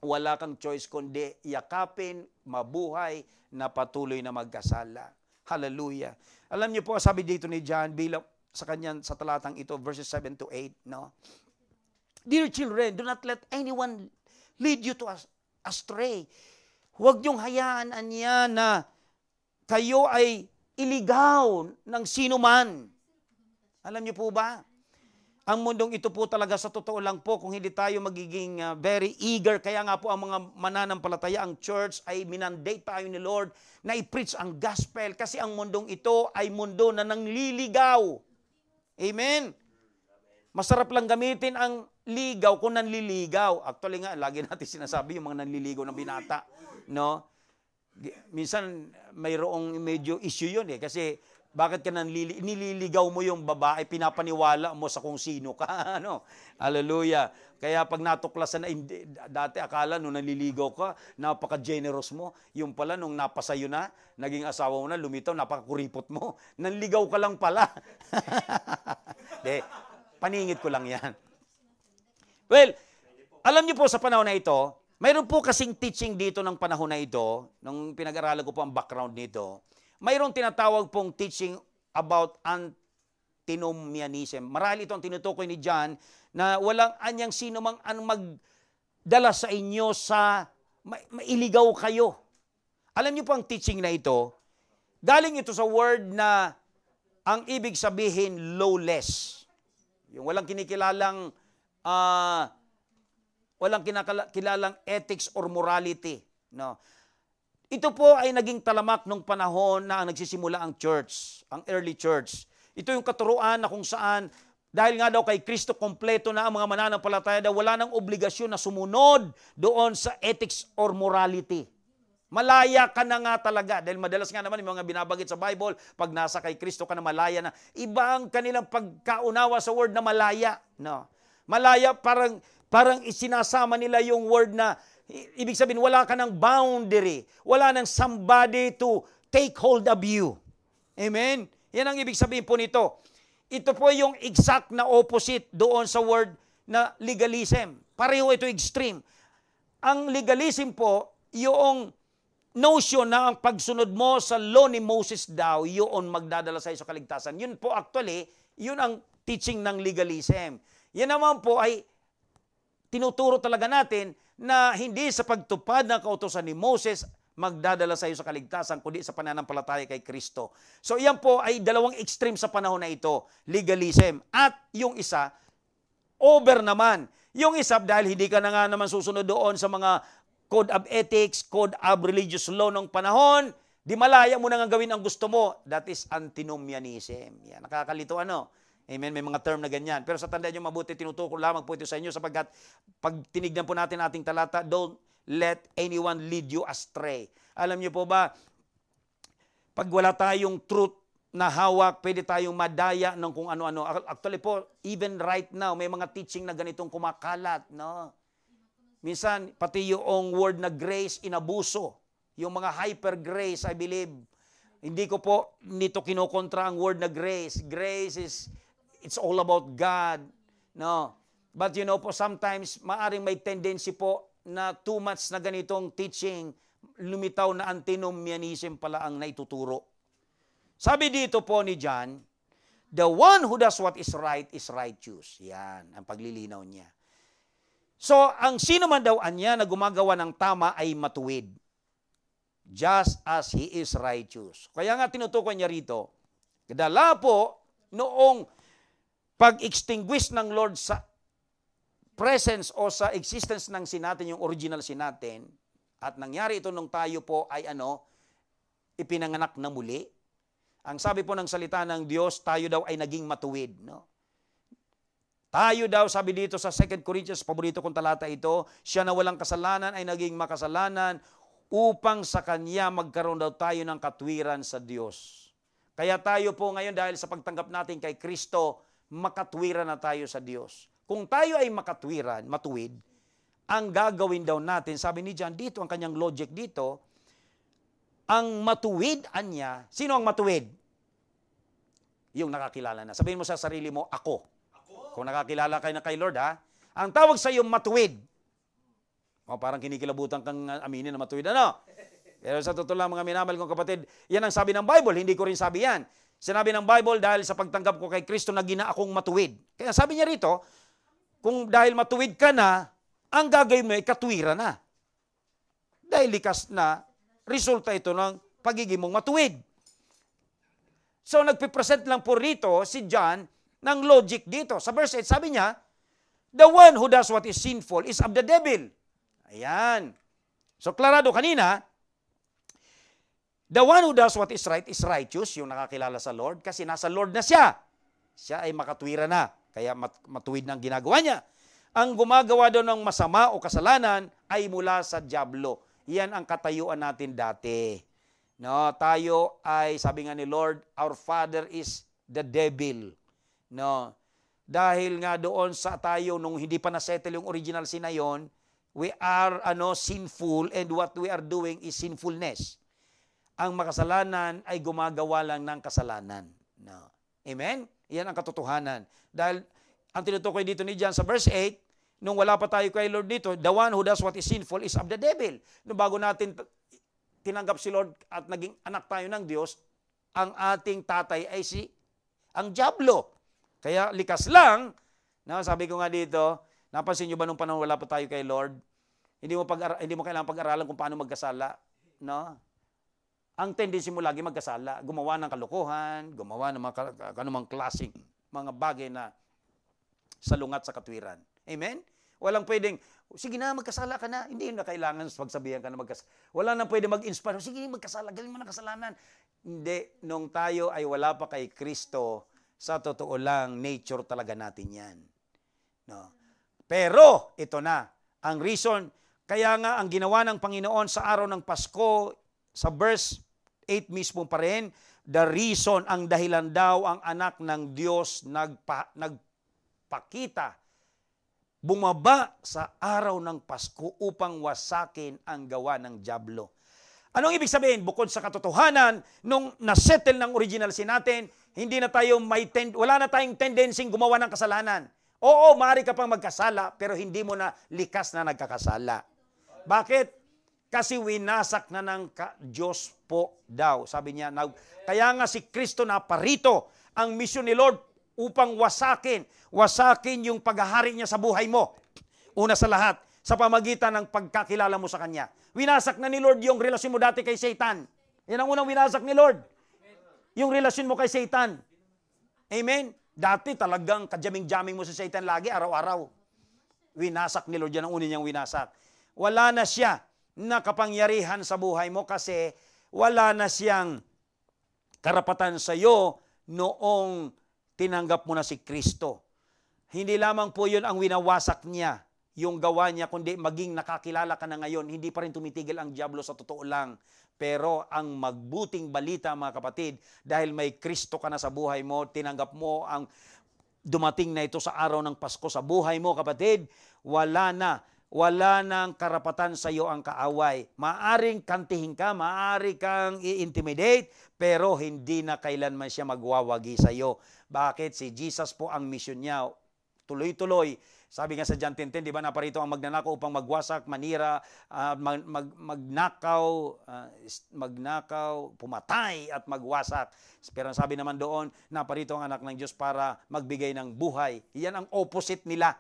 wala kang choice kundi yakapin, mabuhay na patuloy na magkasala. Hallelujah. Alam niyo po, sabi dito ni John, bilang sa kanyan, sa talatang ito, verses 7 to 8, no? Dear children, do not let anyone lead you to astray. Huwag niyong hayaan niya na kayo ay iligaw ng sino man. Alam niyo po ba? Ang mundong ito po talaga sa totoo lang po, kung hindi tayo magiging very eager, kaya nga po ang mga mananampalataya, ang church ay minandate tayo ni Lord na i-preach ang gospel kasi ang mundong ito ay mundo na nangliligaw. Amen? Masarap lang gamitin ang ligaw kung nanliligaw. Actually nga, lagi natin sinasabi yung mga nanliligaw ng binata. No? Minsan, mayroong medyo issue yun kasi bakit ka nililigaw mo yung babae, pinapaniwala mo sa kung sino ka. Ano? Hallelujah. Kaya pag natuklasan na, dati akala nung nanliligaw ka, napaka-generous mo. Yung pala, nung napasayo na, naging asawa mo na, lumitaw, napaka-kuripot mo. Nanligaw ka lang pala. De, paningit ko lang yan. Well, alam niyo po sa panahon na ito, mayroon po kasing teaching dito ng panahon na ito, nung pinag-aralan ko po ang background nito, mayroon tinatawag pong teaching about antinomianism. Marahil ito ang tinutukoy ni John na walang anyang sino mang ang magdala sa inyo sa mailigaw kayo. Alam niyo po ang teaching na ito, galing ito sa word na ang ibig sabihin lawless. Yung walang kinikilalang kilalang ethics or morality. No. Ito po ay naging talamak nung panahon na ang nagsisimula ang church, ang early church. Ito yung katuruan na kung saan, dahil nga daw kay Kristo kompleto na ang mga mananampalataya, daw wala nang obligasyon na sumunod doon sa ethics or morality. Malaya ka na nga talaga. Dahil madalas nga naman yung mga binabagit sa Bible, pag nasa kay Kristo ka na malaya na. Iba ang kanilang pagkaunawa sa word na malaya. No. Malaya parang isinasama nila yung word na, ibig sabihin, wala ka ng boundary. Wala ng somebody to take hold of you. Amen? Yan ang ibig sabihin po nito. Ito po yung exact na opposite doon sa word na legalism. Pareho ito extreme. Ang legalism po, yung notion na ang pagsunod mo sa law ni Moses daw, yun magdadala sa iyo sa kaligtasan. Yun po actually, yun ang teaching ng legalism. Yan naman po ay tinuturo talaga natin na hindi sa pagtupad ng kautusan ni Moses magdadala sa iyo sa kaligtasan, kundi sa pananampalataya kay Kristo. So yan po ay dalawang extreme sa panahon na ito, legalism. At yung isa, over naman. Yung isa, dahil hindi ka na nga naman susunod doon sa mga code of ethics, code of religious law ng panahon, di malaya mo na nga gawin ang gusto mo. That is antinomianism. Yan, nakakalito ano? Amen, may mga term na ganyan. Pero sa tandaan nyo mabuti, tinutukol lamang po ito sa inyo sapagkat pag tinignan po natin ating talata, don't let anyone lead you astray. Alam niyo po ba, pag wala tayong truth na hawak, pwede tayong madaya ng kung ano-ano. Actually po, even right now, may mga teaching na ganitong kumakalat. No? Minsan, pati yung word na grace, inabuso. Yung mga hyper grace, I believe. Hindi ko po nito kinokontra ang word na grace. Grace is, it's all about God. No. But you know po, sometimes maaring may tendency po na too much na ganitong teaching, lumitaw na antinomianism pala ang naituturo. Sabi dito po ni John, the one who does what is right is righteous. Yan, ang paglilinaw niya. So, ang sino man daw anya na gumagawa ng tama ay matuwid. Just as he is righteous. Kaya nga tinutukoy niya rito, kadala po noong pag-extinguish ng Lord sa presence o sa existence ng sin natin, yung original sin natin, at nangyari ito nung tayo po ay ipinanganak na muli. Ang sabi po ng salita ng Diyos, tayo daw ay naging matuwid. No? Tayo daw, sabi dito sa 2 Corinthians, paborito kong talata ito, siya na walang kasalanan ay naging makasalanan upang sa Kanya magkaroon daw tayo ng katwiran sa Diyos. Kaya tayo po ngayon, dahil sa pagtanggap natin kay Kristo, makatwiran na tayo sa Diyos. Kung tayo ay makatwiran, matuwid, ang gagawin daw natin, sabi ni John dito, ang kanyang logic dito, ang matuwid anya, sino ang matuwid? Yung nakakilala na. Sabihin mo sa sarili mo, ako. Kung nakakilala kayo na kay Lord, ha? Ang tawag sa iyo, matuwid. Parang kinikilabutan kang aminin na matuwid, ano? Pero sa totoo lang, mga minamahal kong kapatid, yan ang sabi ng Bible, hindi ko rin sabi yan. Sinabi ng Bible, dahil sa pagtanggap ko kay Kristo, naging na akong matuwid. Kaya sabi niya rito, kung dahil matuwid ka na, ang gagawin mo ay katwiran na. Dahil likas na, resulta ito ng pagiging mong matuwid. So, nagpipresent lang po rito si John ng logic dito. Sa verse 8, sabi niya, the one who does what is sinful is of the devil. Ayan. So, klarado kanina, the one who does what is right is righteous, yung nakakilala sa Lord, kasi nasa Lord na siya. Siya ay makatwiran na, kaya matuwid na ang ginagawa niya. Ang gumagawa daw ng masama o kasalanan ay mula sa dyablo. Yan ang katayuan natin dati. No, tayo ay, sabi nga ni Lord, our father is the devil. No, dahil nga doon sa tayo, nung hindi pa na-settle yung original sin na yun, we are sinful and what we are doing is sinfulness. Ang makasalanan ay gumagawa lang ng kasalanan. No. Amen? Yan ang katotohanan. Dahil ang tinutukoy dito ni John sa verse 8, nung wala pa tayo kay Lord dito, the one who does what is sinful is of the devil. Nung bago natin tinanggap si Lord at naging anak tayo ng Diyos, ang ating tatay ay ang dyablo. Kaya likas lang, no, sabi ko nga dito, napansin nyo ba nung panahon wala pa tayo kay Lord, hindi mo kailangan pag-aralan kung paano magkasala, no? Ang tendency mo lagi magkasala, gumawa ng kalokohan, gumawa ng mga anumang klaseng mga bagay na salungat sa katwiran. Amen? Walang pwedeng, sige na, magkasala ka na. Hindi na kailangan pagsabihan ka na magkasala. Wala nang pwede mag-inspire. Sige, magkasala. Galing mo ng kasalanan. Hindi. Nung tayo ay wala pa kay Kristo, sa totoo lang, nature talaga natin yan. No? Pero, ito na. Ang reason, kaya nga ang ginawa ng Panginoon sa araw ng Pasko, sa verse 8 mismo pa rin, the reason, ang dahilan daw, ang anak ng Diyos nagpakita, bumaba sa araw ng Pasko upang wasakin ang gawa ng dyablo. Anong ibig sabihin? Bukod sa katotohanan, nung nasettle ng original sin natin, hindi na tayo wala na tayong tendency gumawa ng kasalanan. Oo, maaari ka pang magkasala, pero hindi mo na likas na nagkakasala. Bakit? Kasi winasak na ng Diyos po daw. Sabi niya, kaya nga si Kristo na parito, ang mission ni Lord upang wasakin yung paghahari niya sa buhay mo. Una sa lahat, sa pamagitan ng pagkakilala mo sa Kanya. Winasak na ni Lord yung relasyon mo dati kay Satan. Yan ang unang winasak ni Lord. Yung relasyon mo kay Satan. Amen? Dati talagang kajaming-jaming mo sa Satan lagi, araw-araw. Winasak ni Lord, yan ang una niyang winasak. Wala na siya na kapangyarihan sa buhay mo kasi wala na siyang karapatan sa iyo noong tinanggap mo na si Kristo. Hindi lamang po yun ang winawasak niya, yung gawa niya, kundi maging nakakilala ka na ngayon, hindi pa rin tumitigil ang dyablo sa totoo lang. Pero ang magbuting balita, mga kapatid, dahil may Kristo ka na sa buhay mo, tinanggap mo ang dumating na ito sa araw ng Pasko sa buhay mo, kapatid, wala nang karapatan sa iyo ang kaaway. Maaring kantihin ka, maari kang i-intimidate, pero hindi na kailanman siya magwawagi sa iyo. Bakit? Si Jesus po ang mission niya. Tuloy-tuloy. Sabi nga sa John 10:10, di ba, naparito ang magnanakaw upang magwasak, manira, magnakaw, pumatay at magwasak. Pero sabi naman doon, naparito ang anak ng Diyos para magbigay ng buhay. Iyan ang opposite nila.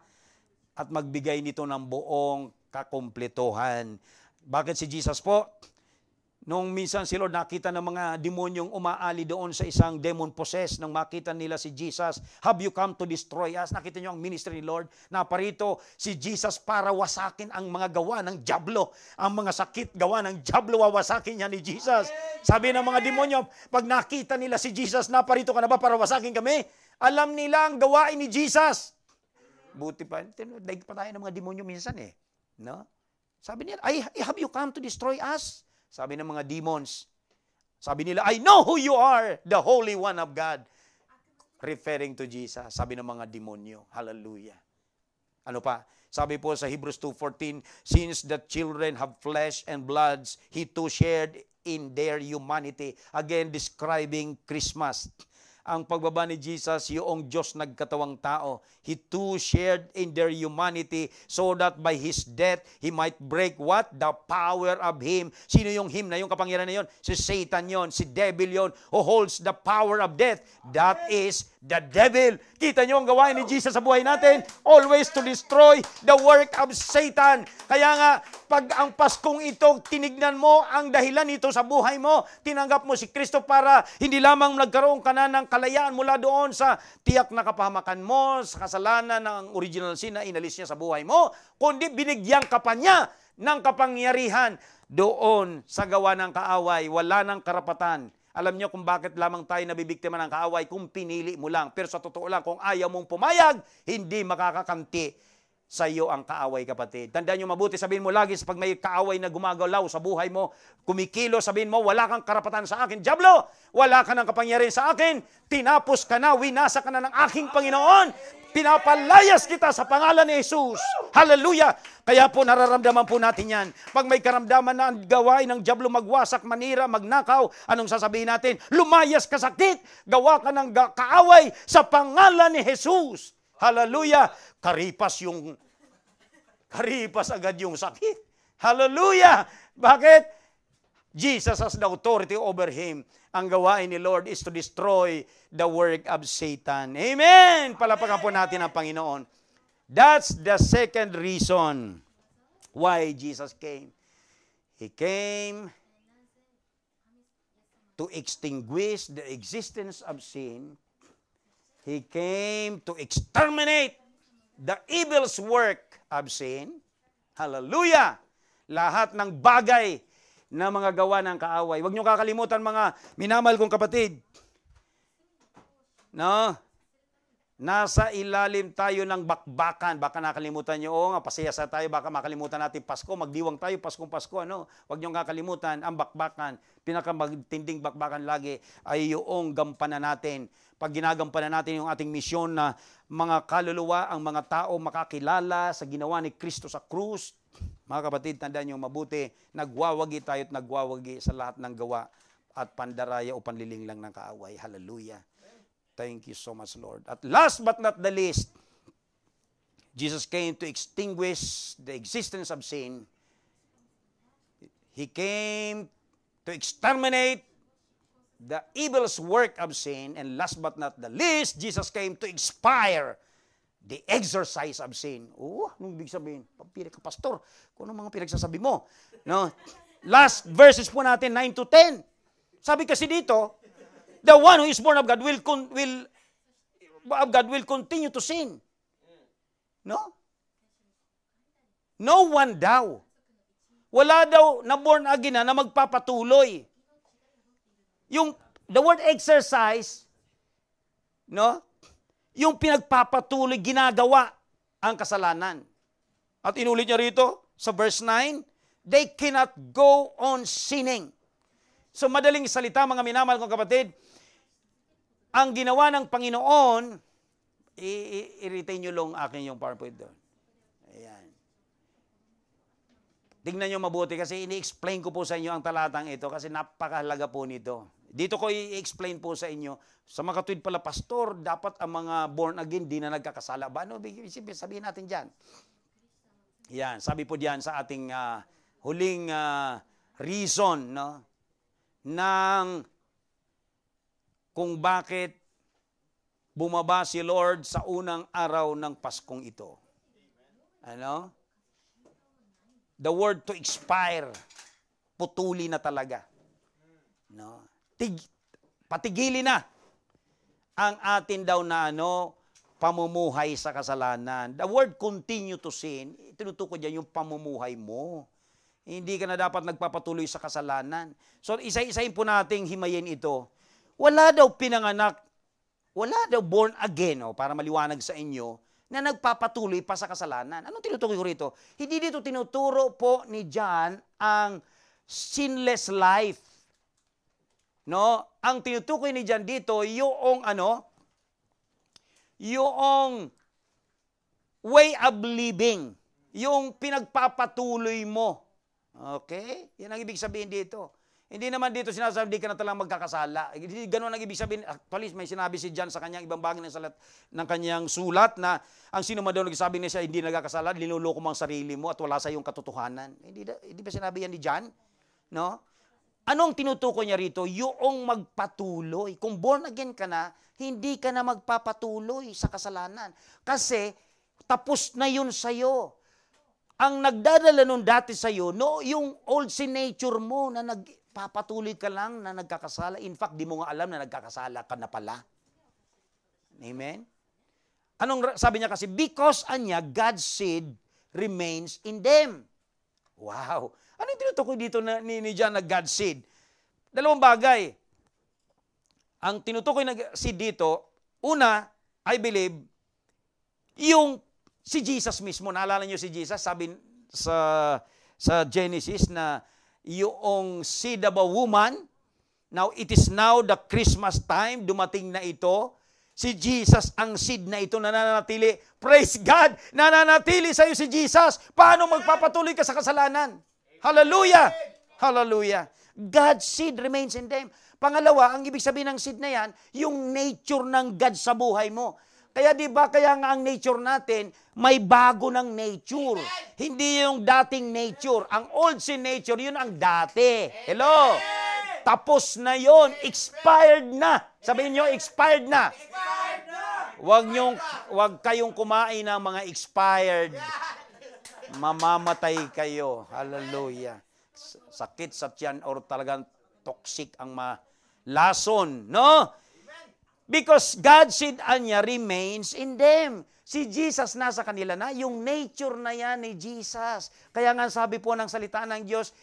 At magbigay nito ng buong kakumpletuhan. Bakit si Jesus po? Nung minsan si Lord nakita ng mga demonyong umaali doon sa isang demon-possessed, nang makita nila si Jesus, have you come to destroy us? Nakita niyo ang ministry ni Lord, naparito si Jesus para wasakin ang mga gawa ng dyablo. Ang mga sakit gawa ng dyablo, wawasakin niya ni Jesus. Sabi ng mga demonyo, pag nakita nila si Jesus, naparito ka na ba para wasakin kami? Alam nila ang gawain ni Jesus. Buti pa, daig pa tayo ng mga demonyo minsan eh. No? Sabi nila, have you come to destroy us? Sabi ng mga demons. Sabi nila, I know who you are, the Holy One of God. Referring to Jesus. Sabi ng mga demonyo. Hallelujah. Ano pa? Sabi po sa Hebrews 2:14, since the children have flesh and bloods, He too shared in their humanity. Again, describing Christmas. Ang pagbaba ni Jesus, yung Diyos nagkatawang tao. He too shared in their humanity so that by His death, He might break what? The power of Him. Sino yung Him na yung kapangyarihan na yun? Si Satan yon, si devil yon, who holds the power of death. That is the devil. Kita nyo ang gawain ni Jesus sa buhay natin? Always to destroy the work of Satan. Kaya nga, pag ang Paskong ito, tinignan mo ang dahilan nito sa buhay mo, tinanggap mo si Kristo para hindi lamang nagkaroon ka na ng kalayaan mula doon sa tiyak na kapahamakan mo, sa kasalanan ng original sin na inalis niya sa buhay mo, kundi binigyan ka pa niya ng kapangyarihan doon sa gawa ng kaaway. Wala ng karapatan. Alam niyo kung bakit lamang tayo nabibiktima ng kaaway? Kung pinili mo lang. Pero sa totoo lang, kung ayaw mong pumayag, hindi makakakanti sa iyo ang kaaway, kapatid. Tandaan niyo mabuti, sabihin mo lagi pag may kaaway na gumagalaw sa buhay mo, kumikilo, sabihin mo, wala kang karapatan sa akin. Diablo, wala ka ng kapangyarihan sa akin. Tinapos ka na, winasa ka na ng aking Panginoon. Pinapalayas kita sa pangalan ni Jesus. Hallelujah! Kaya po nararamdaman po natin yan. Pag may karamdaman na ang gawain ng dyablo, magwasak, manira, magnakaw, anong sasabihin natin? Lumayas ka sakit, gawa ka ng kaaway sa pangalan ni Jesus. Hallelujah! Karipas yung karipas agad yung sakit. Hallelujah! Bakit? Jesus has the authority over him. Ang gawain ni Lord is to destroy the work of Satan. Amen! Palapakan po natin ang Panginoon. That's the second reason why Jesus came. He came to extinguish the existence of sin. He came to exterminate the evil's work of sin. Hallelujah! Lahat ng bagay na mga gawa ng kaaway. Huwag niyo kakalimutan mga minamahal kong kapatid. No? Nasa ilalim tayo ng bakbakan. Baka nakalimutan niyo, nga, pasaya sa tayo, baka makalimutan natin Pasko. Magdiwang tayo, Pasko, ano? Huwag niyo kakalimutan, ang bakbakan, pinakamagtinding bakbakan lagi ay yung gampanan natin. Pag ginagampanan natin yung ating misyon na mga kaluluwa, ang mga tao makakilala sa ginawa ni Kristo sa krus. Mga kapatid, tandaan niyo mabuti, nagwawagi tayo at nagwawagi sa lahat ng gawa at pandaraya o panliling lang ng kaaway. Hallelujah. Thank you so much, Lord. At last but not the least, Jesus came to extinguish the existence of sin. He came to exterminate the evil's work of sin. And last but not the least, Jesus came to expire the exercise of sin. Anong ibig sabihin? Pampira ka, pastor. Kung ano mga pinagsasabi mo. No? Last verses po natin, 9 to 10. Sabi kasi dito, the one who is born of God will continue to sin. No? No one daw. Wala daw na born again na magpapatuloy. The word exercise, no? Yung pinagpapatuloy, ginagawa ang kasalanan. At inulit niya rito sa verse 9, they cannot go on sinning. So madaling salita, mga minamahal kong kapatid, ang ginawa ng Panginoon, i-retain nyo lang akin yung PowerPoint doon. Ayan. Tingnan nyo mabuti kasi ini-explain ko po sa inyo ang talatang ito kasi napakahalaga po nito. Dito ko i-explain po sa inyo, sa mga katuwid pala, pastor, dapat ang mga born again di na nagkakasala. Ba? Ano sabihin natin dyan? Yan, sabi po diyan sa ating huling reason, no? Ng kung bakit bumaba si Lord sa unang araw ng Paskong ito. Ano? The word to expire, putuli na talaga. No? Patigili na ang atin daw na pamumuhay sa kasalanan. The word continue to sin, tinutukoy diyan yung pamumuhay mo. Hindi ka na dapat nagpapatuloy sa kasalanan. So isa-isahin po nating himayin ito. Wala daw pinanganak, wala daw born again, para maliwanag sa inyo, na nagpapatuloy pa sa kasalanan. Anong tinutukoy ko rito? Hindi dito tinuturo po ni John ang sinless life. No? Ang tinutukoy ni John dito, yung way of living. Yung pinagpapatuloy mo. Okay? Yan ang ibig sabihin dito. Hindi naman dito sinasabi, hindi ka na talagang magkakasala. Ganun ang ibig sabihin. Actually, may sinabi si John sa kanyang ibang bagay ng kanyang sulat na ang sino man daw nagsasabi niya siya hindi nagkakasala, linuloko mo ang sarili mo at wala sa iyong katotohanan. Hindi ba sinabi yan ni John? No? Anong tinutukoy niya rito? Yung magpatuloy. Kung born again ka na, hindi ka na magpapatuloy sa kasalanan. Kasi tapos na yun sa'yo. Ang nagdadala nun dati sa'yo, yung old sin nature mo na nagpapatuloy ka lang na nagkakasala. In fact, di mo nga alam na nagkakasala ka na pala. Amen? Anong sabi niya kasi? Because, God's seed remains in them. Wow! Ano yung tinutukoy dito ni John na God's seed? Dalawang bagay. Ang tinutukoy na seed dito, una, I believe, yung si Jesus mismo. Naalala niyo si Jesus? Sabi sa Genesis na yung seed of a woman, now it is now the Christmas time, dumating na ito. Si Jesus ang seed na ito na nananatili. Praise God! Nananatili sa'yo si Jesus. Paano magpapatuloy ka sa kasalanan? Hallelujah! Hallelujah! God's seed remains in them. Pangalawa, ang ibig sabihin ng seed na yan, yung nature ng God sa buhay mo. Kaya di ba, kaya nga ang nature natin, may bago ng nature. Hindi yung dating nature. Ang old sin nature, yun ang dati. Hello? Tapos na yon, expired na. Sabihin nyo, expired na. Wag kayong kumain ng mga expired. Mamamatay kayo. Hallelujah. Sakit sa tiyan or talagang toxic ang lason, no? Because God's seed anya remains in them. Si Jesus nasa kanila na, yung nature na yan ni Jesus. Kaya nga sabi po ng salita ng Diyos,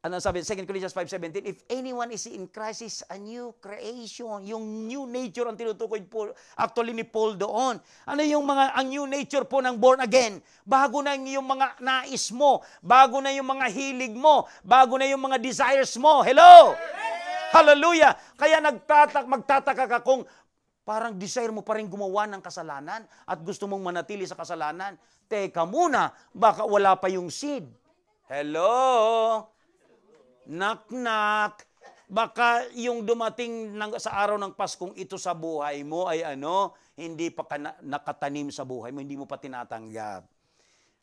ano sabi? 2 Corinthians 5:17, if anyone is in Christ, is a new creation. Yung new nature ang tinutukoy po, actually ni Paul doon. Ano yung ang new nature po ng born again? Bago na yung mga nais mo, bago na yung mga hilig mo, bago na yung mga desires mo. Hello! Hallelujah! Kaya magtataka ka kung parang desire mo pa rin gumawa ng kasalanan at gusto mong manatili sa kasalanan. Teka muna, baka wala pa yung seed. Hello? Knock-knock. Baka yung dumating sa araw ng Paskong ito sa buhay mo ay hindi pa nakatanim sa buhay mo, hindi mo pa tinatanggap.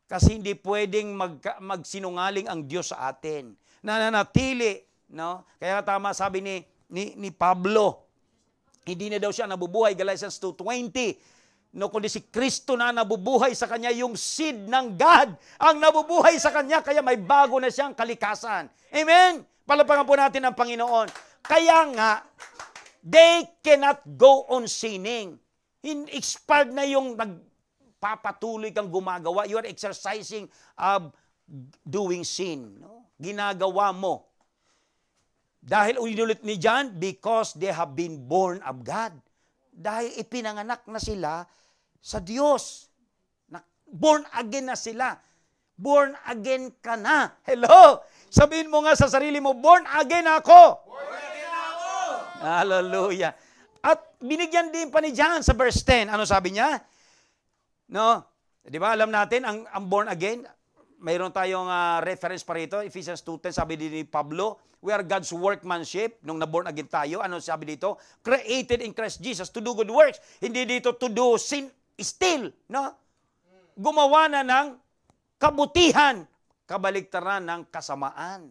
Kasi hindi pwedeng magsinungaling ang Diyos sa atin. Nananatili, no? Kaya tama sabi ni Pablo, hindi na daw siya nabubuhay, Galatians 2:20. No, kundi si Kristo na nabubuhay sa kanya, yung seed ng God ang nabubuhay sa kanya, kaya may bago na siyang kalikasan. Amen? Palapagan po natin ang Panginoon. Kaya nga, they cannot go on sinning. Expired na yung nagpapatuloy kang gumagawa. You are exercising of doing sin. No? Ginagawa mo. Dahil ulit ni John, because they have been born of God. Dahil ipinanganak na sila sa Diyos. Born again na sila. Born again ka na. Hello? Sabihin mo nga sa sarili mo, born again ako. Born again ako. Hallelujah. At binigyan din pa ni John sa verse 10. Ano sabi niya? No? Di ba alam natin, ang born again, mayroon tayong reference pa rito, Ephesians 2:10, sabi din ni Pablo, we are God's workmanship, nung na-born again tayo. Ano sabi dito? Created in Christ Jesus to do good works. Hindi dito to do sin, still, no? Gumawa na ng kabutihan, kabaliktaran ng kasamaan.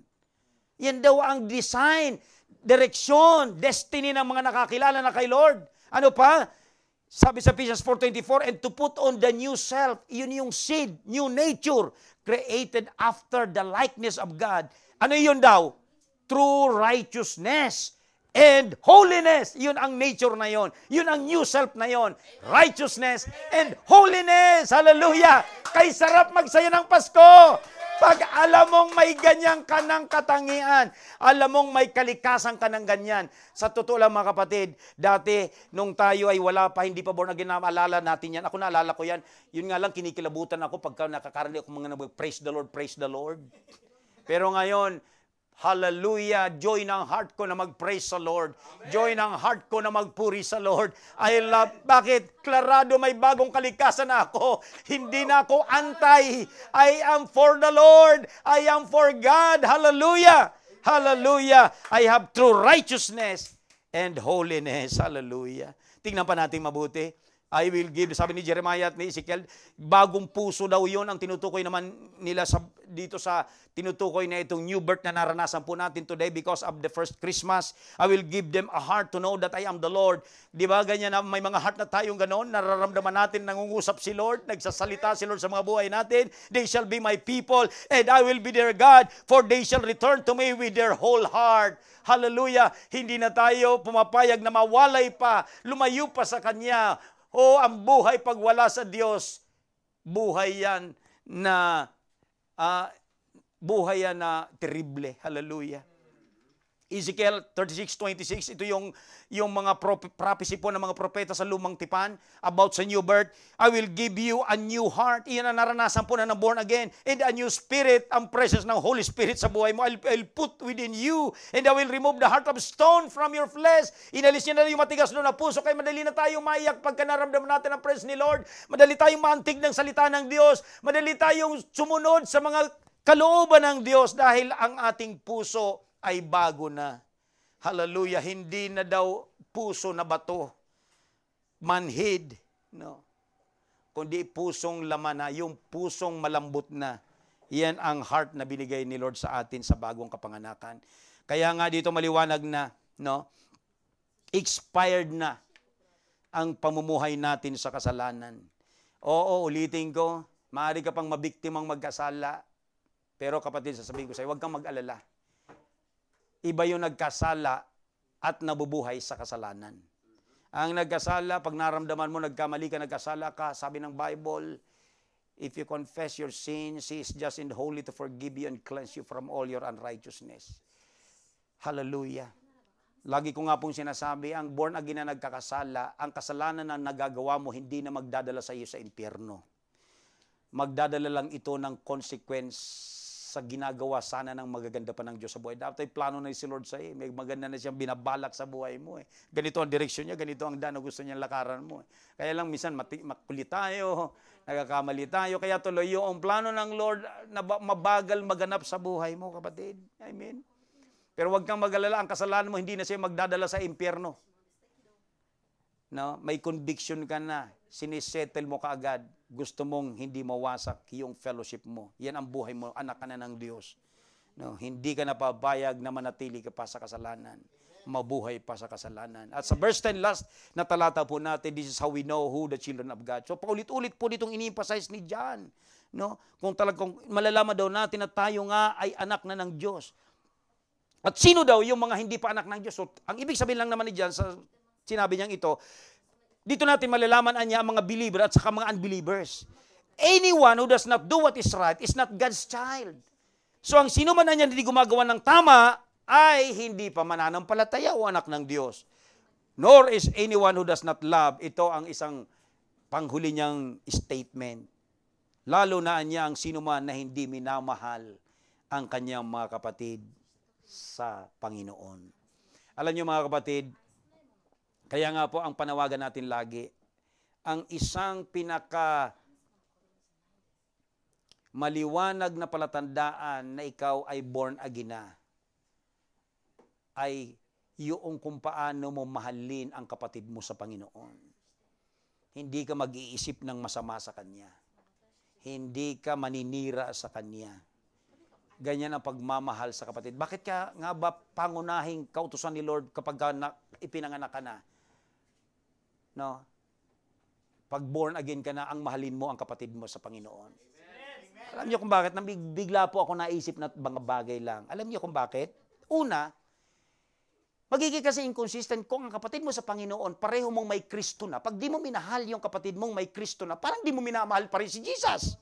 Yan daw ang design, direksyon, destiny ng mga nakakilala na kay Lord. Ano pa? Sabi sa Ephesians 4:24, and to put on the new self, yun yung seed, new nature, created after the likeness of God. Ano yun daw? True righteousness and holiness. Yun ang nature na yun. Yun ang new self na yun. Righteousness and holiness. Hallelujah! Kay sarap magsaya ng Pasko. Pag alam mong may ganyan ka ng katangian, alam mong may kalikasan ka ng ganyan. Sa totoo lang mga kapatid, dati nung tayo ay wala pa, hindi pa born again, naalala natin yan. Ako naalala ko yan. Yun nga lang, kinikilabutan ako pagka nakakarinig ako mga praise the Lord, praise the Lord. Pero ngayon, hallelujah, joy ng heart ko na mag-praise sa Lord. Amen. Joy ng heart ko na magpuri sa Lord. I love, bakit? Klarado may bagong kalikasan na ako. Hindi na ako anti. I am for the Lord. I am for God. Hallelujah. Hallelujah. I have true righteousness and holiness. Hallelujah. Tingnan pa natin mabuti. I will give, sabi ni Jeremiah at ni Ezekiel, bagong puso daw yun ang tinutukoy naman nila dito sa tinutukoy na itong new birth na naranasan po natin today because of the first Christmas. I will give them a heart to know that I am the Lord. Di ba ganyan na may mga heart na tayong ganoon, nararamdaman natin, nangungusap si Lord, nagsasalita si Lord sa mga buhay natin. They shall be my people and I will be their God, for they shall return to me with their whole heart. Hallelujah! Hindi na tayo pumapayag na mawalay pa, lumayo pa sa Kanya. Ang buhay pag wala sa Diyos, buhay yan na terrible. Hallelujah. Ezekiel 36:26, ito yung mga prophecy po ng mga propeta sa lumang tipan about sa new birth. I will give you a new heart. Iyan ang naranasan po na born again. And a new spirit, ang presence ng Holy Spirit sa buhay mo. I'll put within you. And I will remove the heart of stone from your flesh. Inalis niya na yung matigas doon na puso. Kaya madali na tayong maiyak pagka naramdaman natin ang presence ni Lord. Madali tayong maantig ng salita ng Diyos. Madali tayong sumunod sa mga kalooban ng Diyos dahil ang ating puso ay bago na. Hallelujah. Hindi na daw puso na bato. manhid, no? Kundi pusong laman na, yung pusong malambot na. Yan ang heart na binigay ni Lord sa atin sa bagong kapanganakan. Kaya nga dito maliwanag na, no? Expired na ang pamumuhay natin sa kasalanan. Oo, ulitin ko, maaari ka pang mabiktimang magkasala. Pero kapatid, sasabihin ko sa'yo, huwag kang mag-alala. Iba yung nagkasala at nabubuhay sa kasalanan. Ang nagkasala, pag naramdaman mo, nagkamali ka, nagkasala ka, sabi ng Bible, if you confess your sins, He is just and holy to forgive you and cleanse you from all your unrighteousness. Hallelujah. Lagi ko nga pong sinasabi, ang born again na nagkakasala, ang kasalanan na nagagawa mo, hindi na magdadala sa iyo sa impyerno. Magdadala lang ito ng consequence sa ginagawa sana ng magaganda pa ng Diyos sa buhay. Dapat ay plano na si Lord sa iyo. May maganda na siyang binabalak sa buhay mo. Ganito ang direksyon niya, ganito ang daan na gusto niyang lakaran mo. Kaya lang minsan makulit tayo, nagkakamali tayo. Kaya tuloy yung plano ng Lord na mabagal maganap sa buhay mo, kapatid. Amen. Pero huwag kang mag-alala, ang kasalanan mo hindi na siya magdadala sa impyerno. No? May conviction ka na, sinisettle mo kaagad. Gusto mong hindi mawasak yung fellowship mo. Yan ang buhay mo, anak ka na ng Diyos. No? Hindi ka napabayag na manatili ka pa sa kasalanan. Mabuhay pa sa kasalanan. At sa verse 10, last na talata po natin, this is how we know who the children of God. So paulit-ulit po ditong ini-emphasize ni John. No? Kung talagang malalaman daw natin na tayo nga ay anak na ng Diyos. At sino daw yung mga hindi pa anak ng Diyos? So, ang ibig sabihin lang naman ni John sa sinabi niyang ito, dito natin malalaman niya ang mga believer at saka mga unbelievers. Anyone who does not do what is right is not God's child. So ang sino man na niya hindi gumagawa ng tama ay hindi pa mananampalataya o anak ng Diyos. Nor is anyone who does not love. Ito ang isang panghuli niyang statement. Lalo na niya ang sino man na hindi minamahal ang kanyang mga kapatid sa Panginoon. Alam niyo mga kapatid, kaya nga po ang panawagan natin lagi, ang isang pinaka maliwanag na palatandaan na ikaw ay born again na, ay yung kung paano mo mahalin ang kapatid mo sa Panginoon. Hindi ka mag-iisip ng masama sa Kanya. Hindi ka maninira sa Kanya. Ganyan ang pagmamahal sa kapatid. Bakit ka nga ba pangunahing kautusan ni Lord kapag ipinanganak ka na? No? Pag born again ka na, ang mahalin mo ang kapatid mo sa Panginoon. Amen. Alam niyo kung bakit? Bigla po ako naisip na mga bagay lang. Alam niyo kung bakit? Una, magiging kasi inconsistent kung ang kapatid mo sa Panginoon, pareho mong may Kristo na. Pag di mo minahal yung kapatid mong may Kristo na, parang di mo minamahal pa rin si Jesus.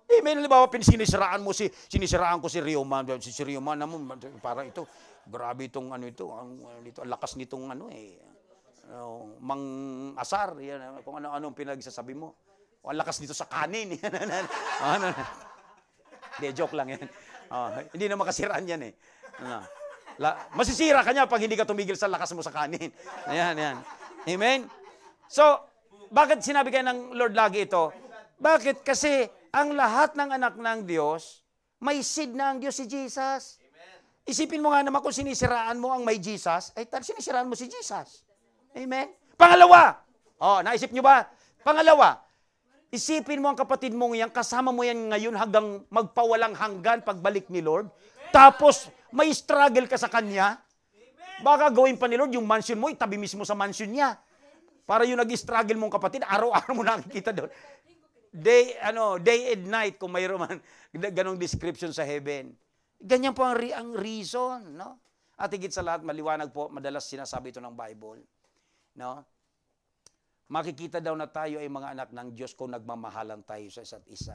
Amen. Halimbawa, sinisiraan ko si Rio Man. Si Rio Man naman, parang ito, grabe itong ano ito, ang lakas nitong ano mang asar, yan, kung ano-anong pinagsasabi mo. O, ang lakas nito sa kanin. Hindi, joke lang yan. Hindi na makasiraan yan eh. Masisira ka niya pag hindi ka tumigil sa lakas mo sa kanin. Ayan. Amen? So, bakit sinabi kayo ng Lord lagi ito? Bakit? Kasi ang lahat ng anak ng Diyos, may seed na ang Diyos si Jesus. Isipin mo nga naman kung sinisiraan mo ang may Jesus, ay sinisiraan mo si Jesus. Amen? Pangalawa, naisip nyo ba? Pangalawa, isipin mo ang kapatid mong yan, kasama mo yan ngayon hanggang magpawalang hanggan pagbalik ni Lord. Tapos, may struggle ka sa Kanya. Baka gawin pa ni Lord yung mansion mo, itabi mismo sa mansion niya. Para yung nag-struggle mong kapatid, araw-araw mo nakikita doon. Day and night, kung mayroon man ganong description sa heaven. Ganyan po ang reason, no? At higit sa lahat, maliwanag po, madalas sinasabi ito ng Bible. No? Makikita daw na tayo ay mga anak ng Diyos kung nagmamahalan tayo sa isa't isa.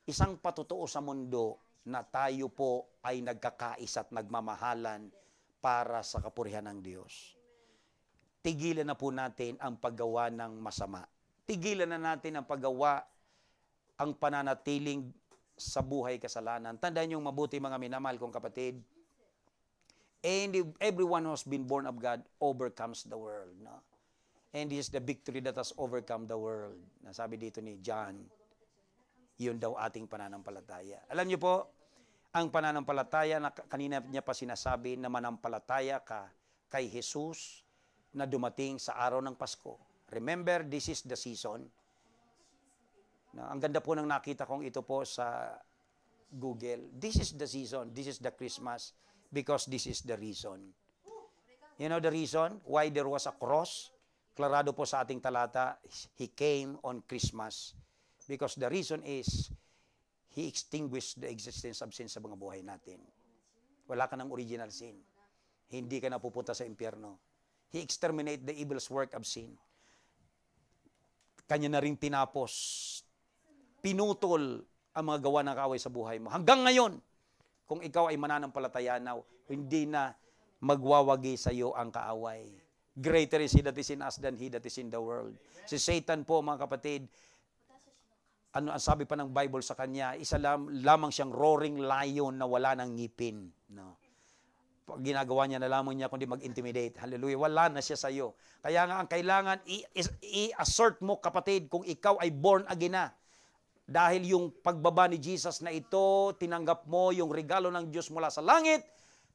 Isang patutuo sa mundo na tayo po ay nagkakais at nagmamahalan para sa kapurihan ng Diyos. Tigilan na po natin ang paggawa ng masama. Tigilan na natin ang paggawa, ang pananatiling sa buhay kasalanan. Tandaan niyong mabuti mga minamahal kong kapatid. And everyone who has been born of God overcomes the world. No? And this is the victory that has overcome the world. Nasabi dito ni John, yun daw ating pananampalataya. Alam niyo po, ang pananampalataya, na kanina niya pa sinasabi na manampalataya ka kay Jesus na dumating sa araw ng Pasko. Remember, this is the season. Ang ganda po ng nakita kong ito po sa Google. This is the season. This is the Christmas because this is the reason. You know the reason why there was a cross? Klarado po sa ating talata, He came on Christmas. Because the reason is, He extinguished the existence of sin sa mga buhay natin. Wala ka ng original sin. Hindi ka na pupunta sa impyerno. He exterminated the evil's work of sin. Kanya na rin tinapos, pinutol ang mga gawa ng kaaway sa buhay mo. Hanggang ngayon, kung ikaw ay mananampalataya na, hindi na magwawagi sa iyo ang kaaway. Greater is He that is in us than he that is in the world. Si Satan po, mga kapatid, ano ang sabi pa ng Bible sa kanya, isa lamang siyang roaring lion na wala ng ngipin. No. Pag ginagawa niya na lamang niya kundi mag-intimidate. Hallelujah. Wala na siya sa iyo. Kaya nga ang kailangan i-assert mo, kapatid, kung ikaw ay born again na. Dahil yung pagbaba ni Jesus na ito, tinanggap mo yung regalo ng Diyos mula sa langit,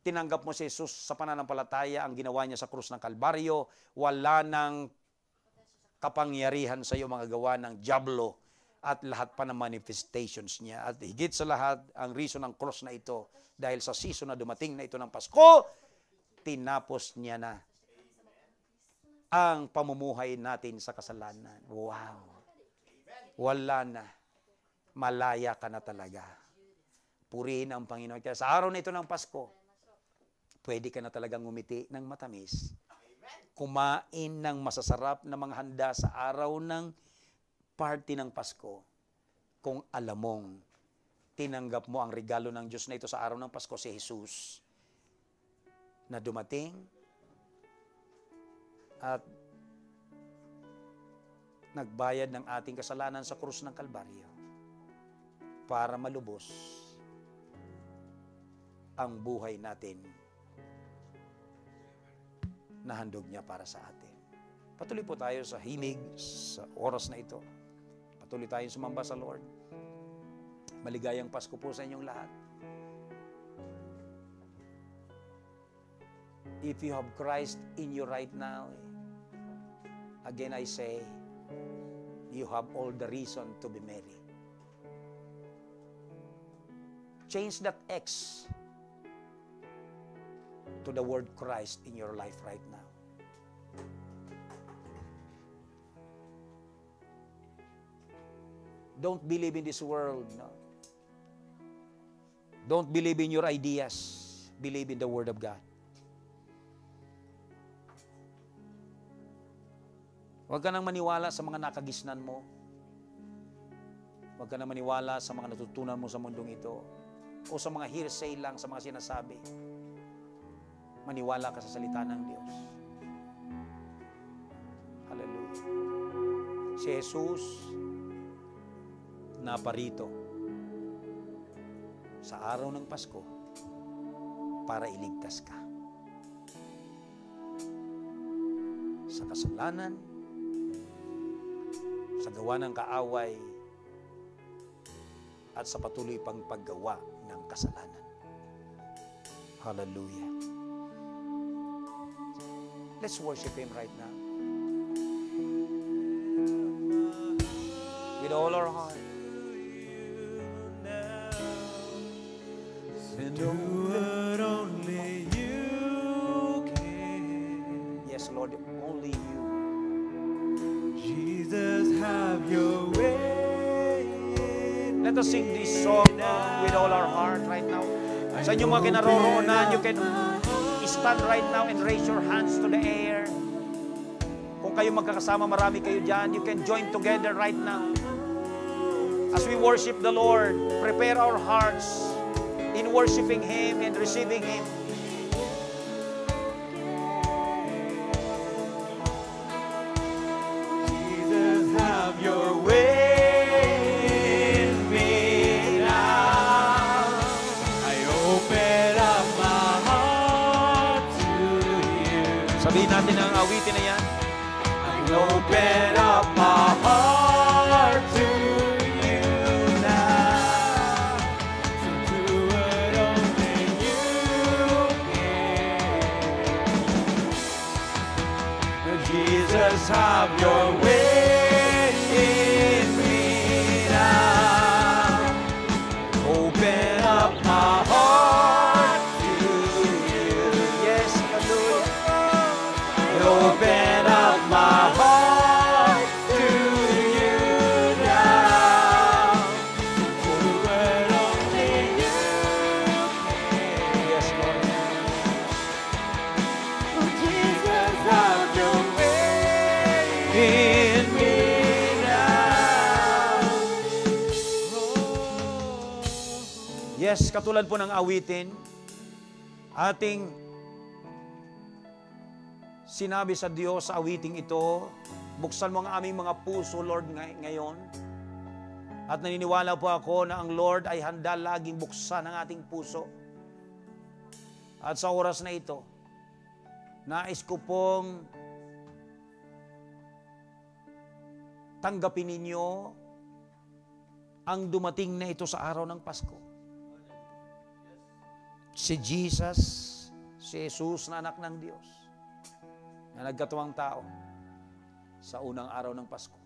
tinanggap mo si Jesus sa pananampalataya, ang ginawa niya sa krus ng Kalbaryo, wala nang kapangyarihan sa iyo mga gawa ng diablo at lahat pa ng manifestations niya. At higit sa lahat, ang reason ng cross na ito, dahil sa season na dumating na ito ng Pasko, tinapos niya na ang pamumuhay natin sa kasalanan. Wow! Wala na. Malaya ka na talaga. Purihin ang Panginoon. Kaya sa araw na ito ng Pasko, pwede ka na talagang ngumiti ng matamis. Kumain ng masasarap na mga handa sa araw ng party ng Pasko, kung alam mong tinanggap mo ang regalo ng Diyos na ito sa araw ng Pasko, si Jesus, na dumating at nagbayad ng ating kasalanan sa krus ng Kalbaryo para malubos ang buhay natin na handog niya para sa atin. Patuloy po tayo sa himig sa oras na ito. Patuloy tayong sumamba sa Lord. Maligayang Pasko po sa inyong lahat. If you have Christ in you right now, again I say, you have all the reason to be merry. Change that X to the word Christ in your life right now. Don't believe in this world. No. Don't believe in your ideas. Believe in the Word of God. Huwag ka nang maniwala sa mga nakagisnan mo. Huwag ka nang maniwala sa mga natutunan mo sa mundong ito. O sa mga hearsay lang, sa mga sinasabi. Maniwala ka sa salita ng Diyos. Hallelujah. Si Jesus naparito sa araw ng Pasko para iligtas ka sa kasalanan, sa gawa ng kaaway, at sa patuloy pang paggawa ng kasalanan. Hallelujah. Let's worship Him right now. With all our heart. Do what only you can. Yes, Lord, only you. Jesus, have your way. Let us sing this song with all our heart right now. Sa inyong mga kinaroroonan, you can stand right now and raise your hands to the air. Kung kayo magkakasama, marami kayo dyan, you can join together right now. As we worship the Lord, prepare our hearts in worshiping Him and receiving Him. Jesus, have your way in me now. I open up my heart to you. Sabihin natin ang awitin na yan. I open up my heart to you now. So do what only you can. Jesus, Jesus, have your way in me now. Open up my heart to you. Yes, hallelujah. Open up my heart to you now. Do what only you can. Yes, Lord. Jesus, have your way in me now. Yes, katulad po ng awitin, ating sinabi sa Diyos sa awiting ito, buksan mo ang aming mga puso, Lord, ngayon. At naniniwala po ako na ang Lord ay handa laging buksan ang ating puso. At sa oras na ito, nais ko pong tanggapin ninyo ang dumating na ito sa araw ng Pasko. Si Jesus, si Jesus na anak ng Diyos, na nagkatuwang tao sa unang araw ng Pasko.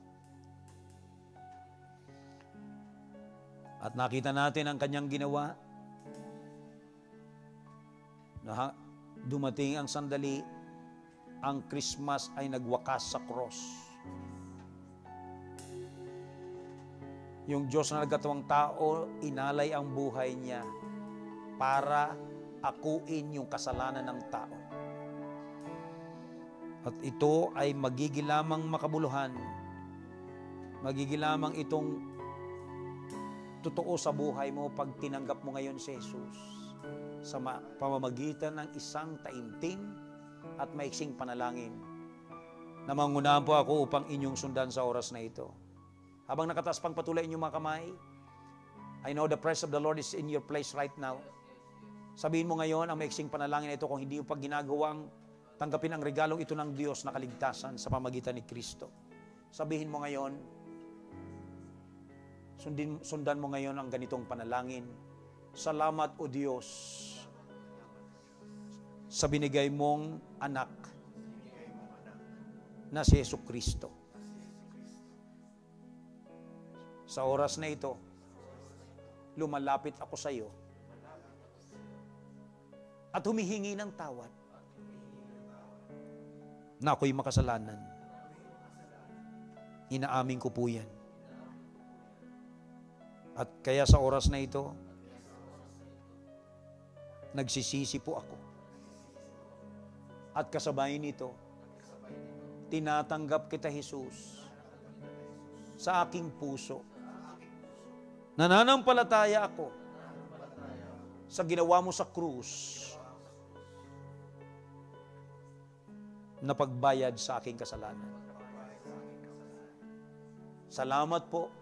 At nakita natin ang kanyang ginawa na dumating ang sandali, ang Christmas ay nagwakas sa cross. Yung Diyos na nagkatuwang tao, inalay ang buhay niya para akuin yung kasalanan ng tao. At ito ay magiging lamang makabuluhan. Magiging lamang itong totoo sa buhay mo pag tinanggap mo ngayon si Jesus sa pamamagitan ng isang taimtim at maiksing panalangin. Namangunahan po ako upang inyong sundan sa oras na ito. Habang nakataas pang patuloy inyong mga kamay, I know the presence of the Lord is in your place right now. Sabihin mo ngayon ang maiksing panalangin na ito kung hindi mo pag ginagawang tanggapin ang regalong ito ng Diyos na kaligtasan sa pamagitan ni Kristo. Sabihin mo ngayon, sundan mo ngayon ang ganitong panalangin. Salamat o Diyos sa binigay mong anak na si Jesucristo. Sa oras na ito, lumalapit ako sa iyo at humihingi ng tawad na ako'y makasalanan. Inaamin ko po yan. At kaya sa oras na ito, nagsisisi po ako. At kasabay nito, tinatanggap kita, Jesus, sa aking puso. Nananampalataya ako sa ginawa mo sa krus na pagbayad sa aking kasalanan. Salamat po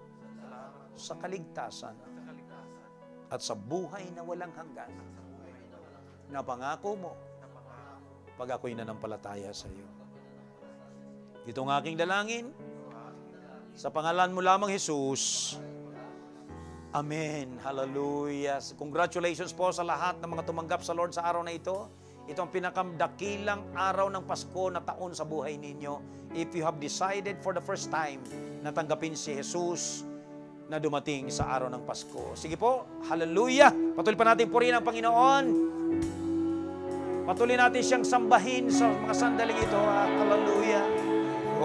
sa kaligtasan at sa buhay na walang hanggan na pangako mo pag ako'y nanampalataya sa iyo. Ito ang aking dalangin sa pangalan mo lamang, Jesus. Amen. Hallelujah. Congratulations po sa lahat ng mga tumanggap sa Lord sa araw na ito. Ito ang pinakadakilang araw ng Pasko na taon sa buhay ninyo. If you have decided for the first time na tanggapin si Jesus na dumating sa araw ng Pasko. Sige po, hallelujah. Patuloy pa natin purihin ang Panginoon. Patuloy natin siyang sambahin sa mga sandaling ito. Hallelujah.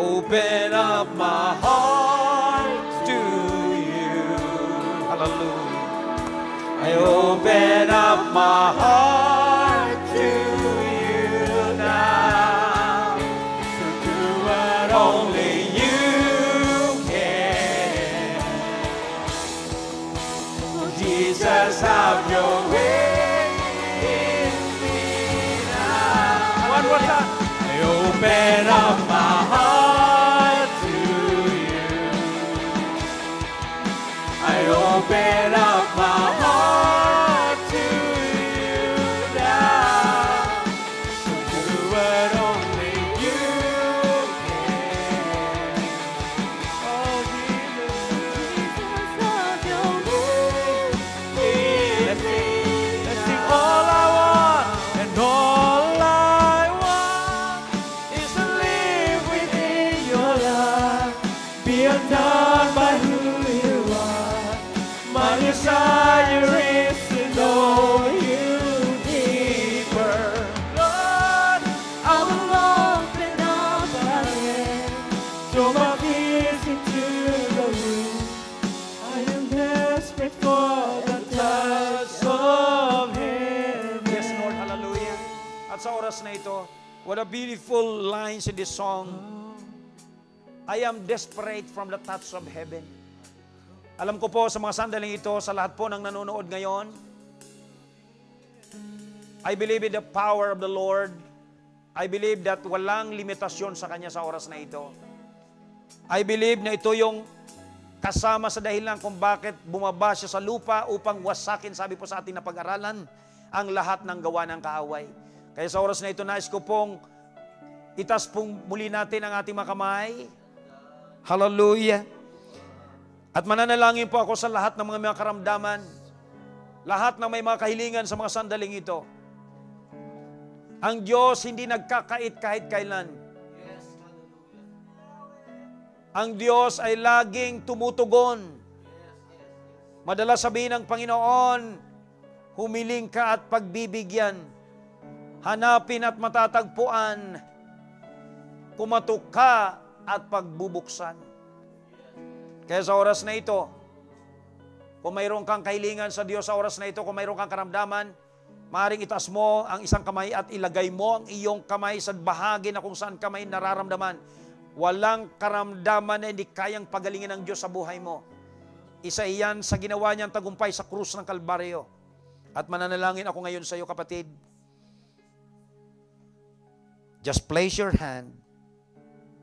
Open up my heart to you. Hallelujah. I open up my heart to you now. So do what only you can. Jesus, have your way in me now. One more time. I open up my heart to you. I open up my heart to you now. So do what only you can. Oh, Jesus, have your way in me. Let's sing all I want, and all I want is to live within oras na ito, what a beautiful lines in this song. I am desperate from the touch of heaven. Alam ko po sa mga sandaling ito, sa lahat po ng nanonood ngayon, I believe in the power of the Lord. I believe that walang limitasyon sa Kanya sa oras na ito. I believe na ito yung kasama sa dahilan kung bakit bumaba siya sa lupa upang wasakin, sabi po sa ating napag-aralan, ang lahat ng gawa ng kaaway. Kaya sa oras na ito, nais ko pong itas pong muli natin ang ating mga kamay. Hallelujah. At mananalangin po ako sa lahat ng mga karamdaman, lahat ng may mga kahilingan sa mga sandaling ito. Ang Diyos hindi nagkakait kahit kailan. Ang Diyos ay laging tumutugon. Madalas sabihin ng Panginoon, humiling ka at pagbibigyan. Hanapin at matatagpuan. Kumatok ka at pagbubuksan. Kaya sa oras na ito, kung mayroon kang kahilingan sa Diyos sa oras na ito, kung mayroon kang karamdaman, maaaring itaas mo ang isang kamay at ilagay mo ang iyong kamay sa bahagi na kung saan kamay nararamdaman. Walang karamdaman na hindi kayang pagalingin ng Diyos sa buhay mo. Isa iyan sa ginawa niyang tagumpay sa krus ng Kalbaryo. At mananalangin ako ngayon sa iyo, kapatid. Just place your hand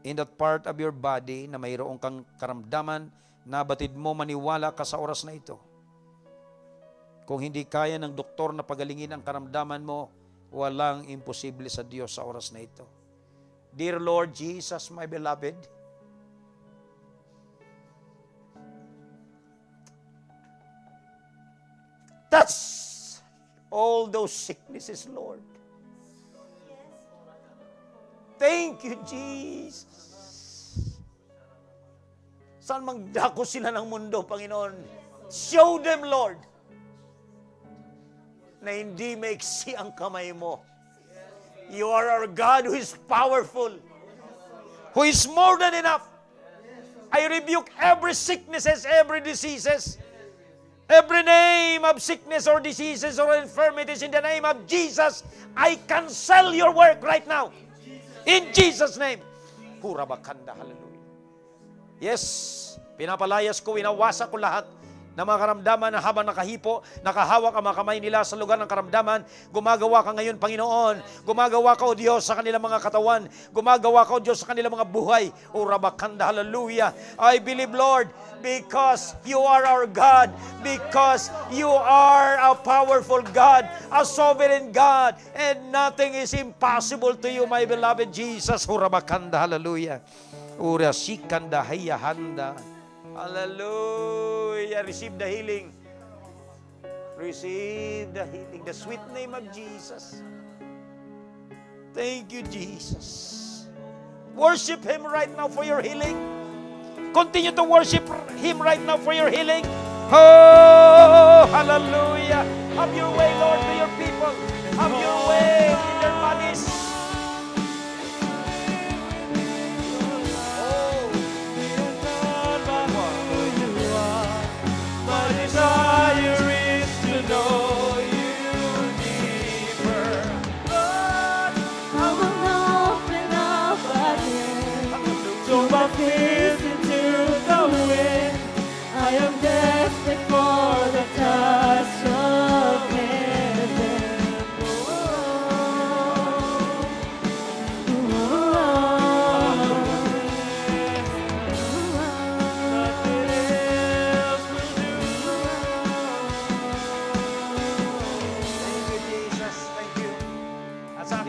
in that part of your body na mayroong kang karamdaman, na batid mo maniwala ka sa oras na ito. Kung hindi kaya ng doktor na pagalingin ang karamdaman mo, walang imposible sa Diyos sa oras na ito. Dear Lord Jesus, my beloved, touch all those sicknesses, Lord. Thank you, Jesus. Saan magdako sila ng mundo, Panginoon? Show them, Lord, na hindi maiksi ang kamay mo. You are our God who is powerful, who is more than enough. I rebuke every sicknesses, every diseases, every name of sickness or diseases or infirmities in the name of Jesus. I cancel your work right now. In Jesus' name. Kurabakanda, hallelujah. Yes, pinapalayas ko, inawasak ko lahat na mga karamdaman na habang nakahipo, nakahawak ang mga kamay nila sa lugar ng karamdaman. Gumagawa ka ngayon, Panginoon. Gumagawa ka, O Diyos, sa kanilang mga katawan. Gumagawa ka, O Diyos, sa kanilang mga buhay. O Rabakanda, hallelujah. I believe, Lord, because you are our God, because you are a powerful God, a sovereign God, and nothing is impossible to you, my beloved Jesus. O Rabakanda, hallelujah. O Rasikanda, hayahanda. Hallelujah. Receive the healing. Receive the healing. The sweet name of Jesus. Thank you, Jesus. Worship Him right now for your healing. Continue to worship Him right now for your healing. Oh, hallelujah. Have your way, Lord, to your people. Have your way in their bodies.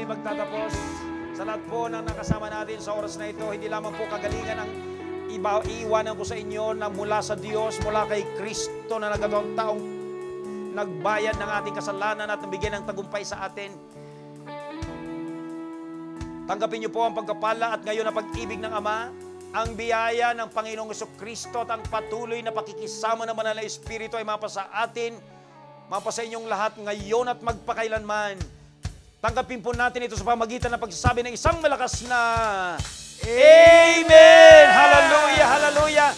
Magtatapos sa lahat po ng nakasama natin sa oras na ito, hindi lamang po kagalingan ang iiwanan ko sa inyo na mula sa Diyos, mula kay Kristo na nagkatawang taong nagbayad ng ating kasalanan at nabigyan ng tagumpay sa atin. Tanggapin niyo po ang pagkapala at ngayon na pag-ibig ng Ama, ang biyaya ng Panginoong Jesucristo at ang patuloy na pakikisama ng Banal na Espiritu ay mapasa atin, mapasa inyong lahat ngayon at magpakailanman. Tanggapin po natin ito sa pamagitan ng pagsasabi ng isang malakas na Amen! Hallelujah! Hallelujah!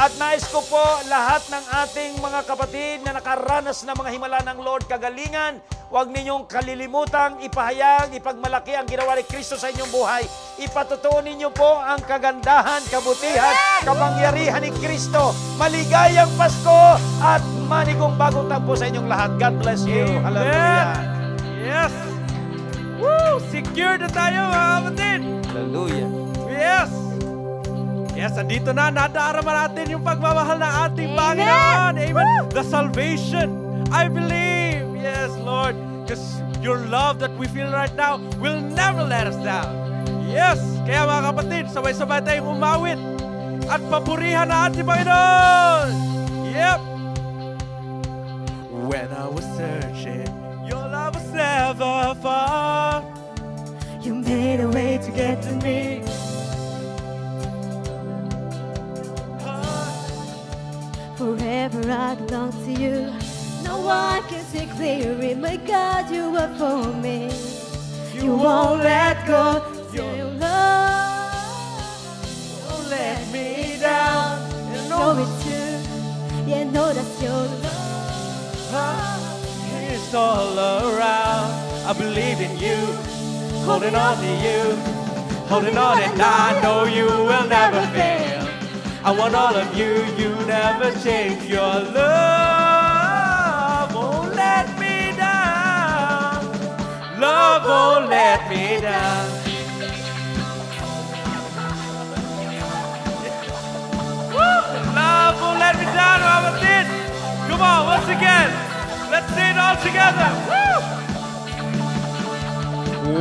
At nais ko po lahat ng ating mga kapatid na nakaranas na mga himala ng Lord, kagalingan, Huwag ninyong kalilimutang ipahayag, ipagmalaki ang ginawa ni Kristo sa inyong buhay. Ipatutuo ninyo po ang kagandahan, kabutihan, kapangyarihan ni Kristo. Maligayang Pasko at manigong bagong tagpo sa inyong lahat. God bless you. Hallelujah. Yes. Woo! Secure na tayo, mga kapatid. Hallelujah. Yes. Yes, andito na. Nadarama natin yung pagmamahal ng ating Panginoon. Amen. The salvation. I believe. Yes, Lord. Because your love that we feel right now will never let us down. Yes. Kaya mga kapatid, sabay-sabay tayong umawit at papurihan ang ating Panginoon. Yep. When I was searching, your love was never far. You made a way to get to me. Forever I belong to you. No one can see clearly, my God, you are for me. You won't let go, your love won't let me down. And Know it's true, yeah, know that's your love. it's all around. I believe in you, holding on to you, holding on, and I know you will never fail. I want all of you, you never change. Your love won't let me down. Love won't let me down. Woo! Love won't let me down, Robert. Come on, once again. Let's sing it all together. Woo!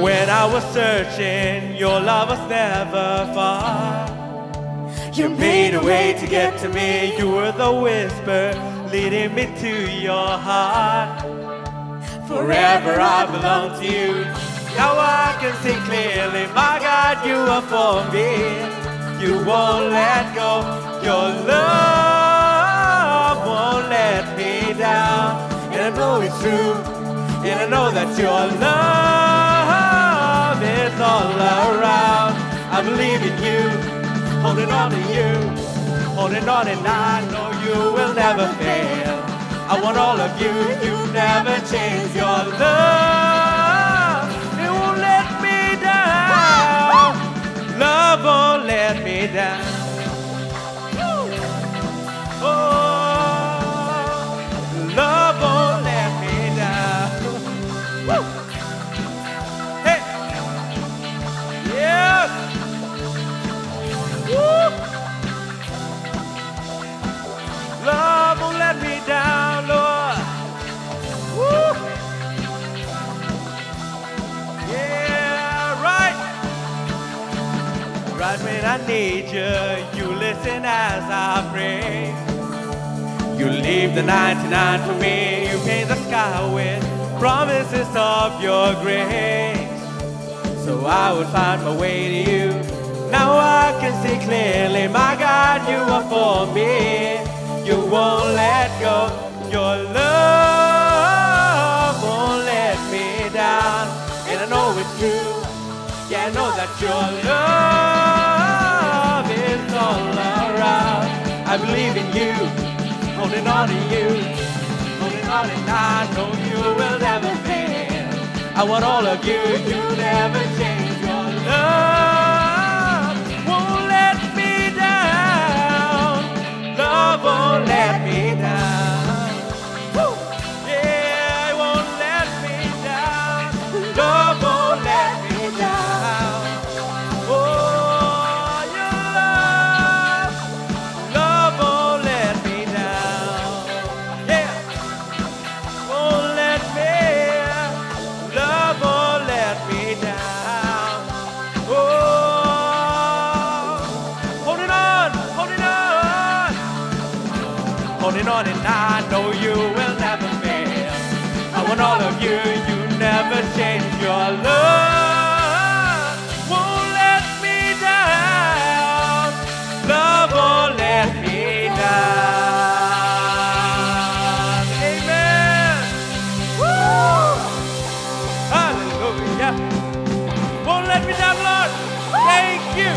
When I was searching, your love was never far. You made a way to get to me. You were the whisper leading me to your heart. Forever I belong to you. Now I can see clearly, my God, you are for me. You won't let go. Your love won't let me down. And I know it's true. And I know that your love is all around. I believe in you. Holding on to you, holding on, and I know you will never fail. I want all of you, you never change. Your love, it won't let me down. Love won't let me down. Oh, love won't let me down. Woo. Hey, yes. Woo. Love won't let me down, Lord. Woo. Yeah, right. Right when I need you, you listen as I pray. You leave the 99 for me. You paint the sky with promises of your grace. So I would find my way to you. Now I can see clearly, my God, you are for me. You won't let go. Your love won't let me down. And I know it's true. Yeah, I know that your love is all around. I believe in you, holding on to you, holding on, and I know you will never fail. I want all of you, you never change. Your love won't let me down. Love won't let me down. Woo! Yeah, it won't let me down. Love won't let me down. Oh, your love won't let me down. Yeah, won't let me. Love won't let me down. Oh, holding on, holding on, holding on, and I know you will never fail. I want all of you, you never change. Your love won't let me down. Love won't let me down. Amen. Woo! Hallelujah. Won't let me down, Lord. Thank you.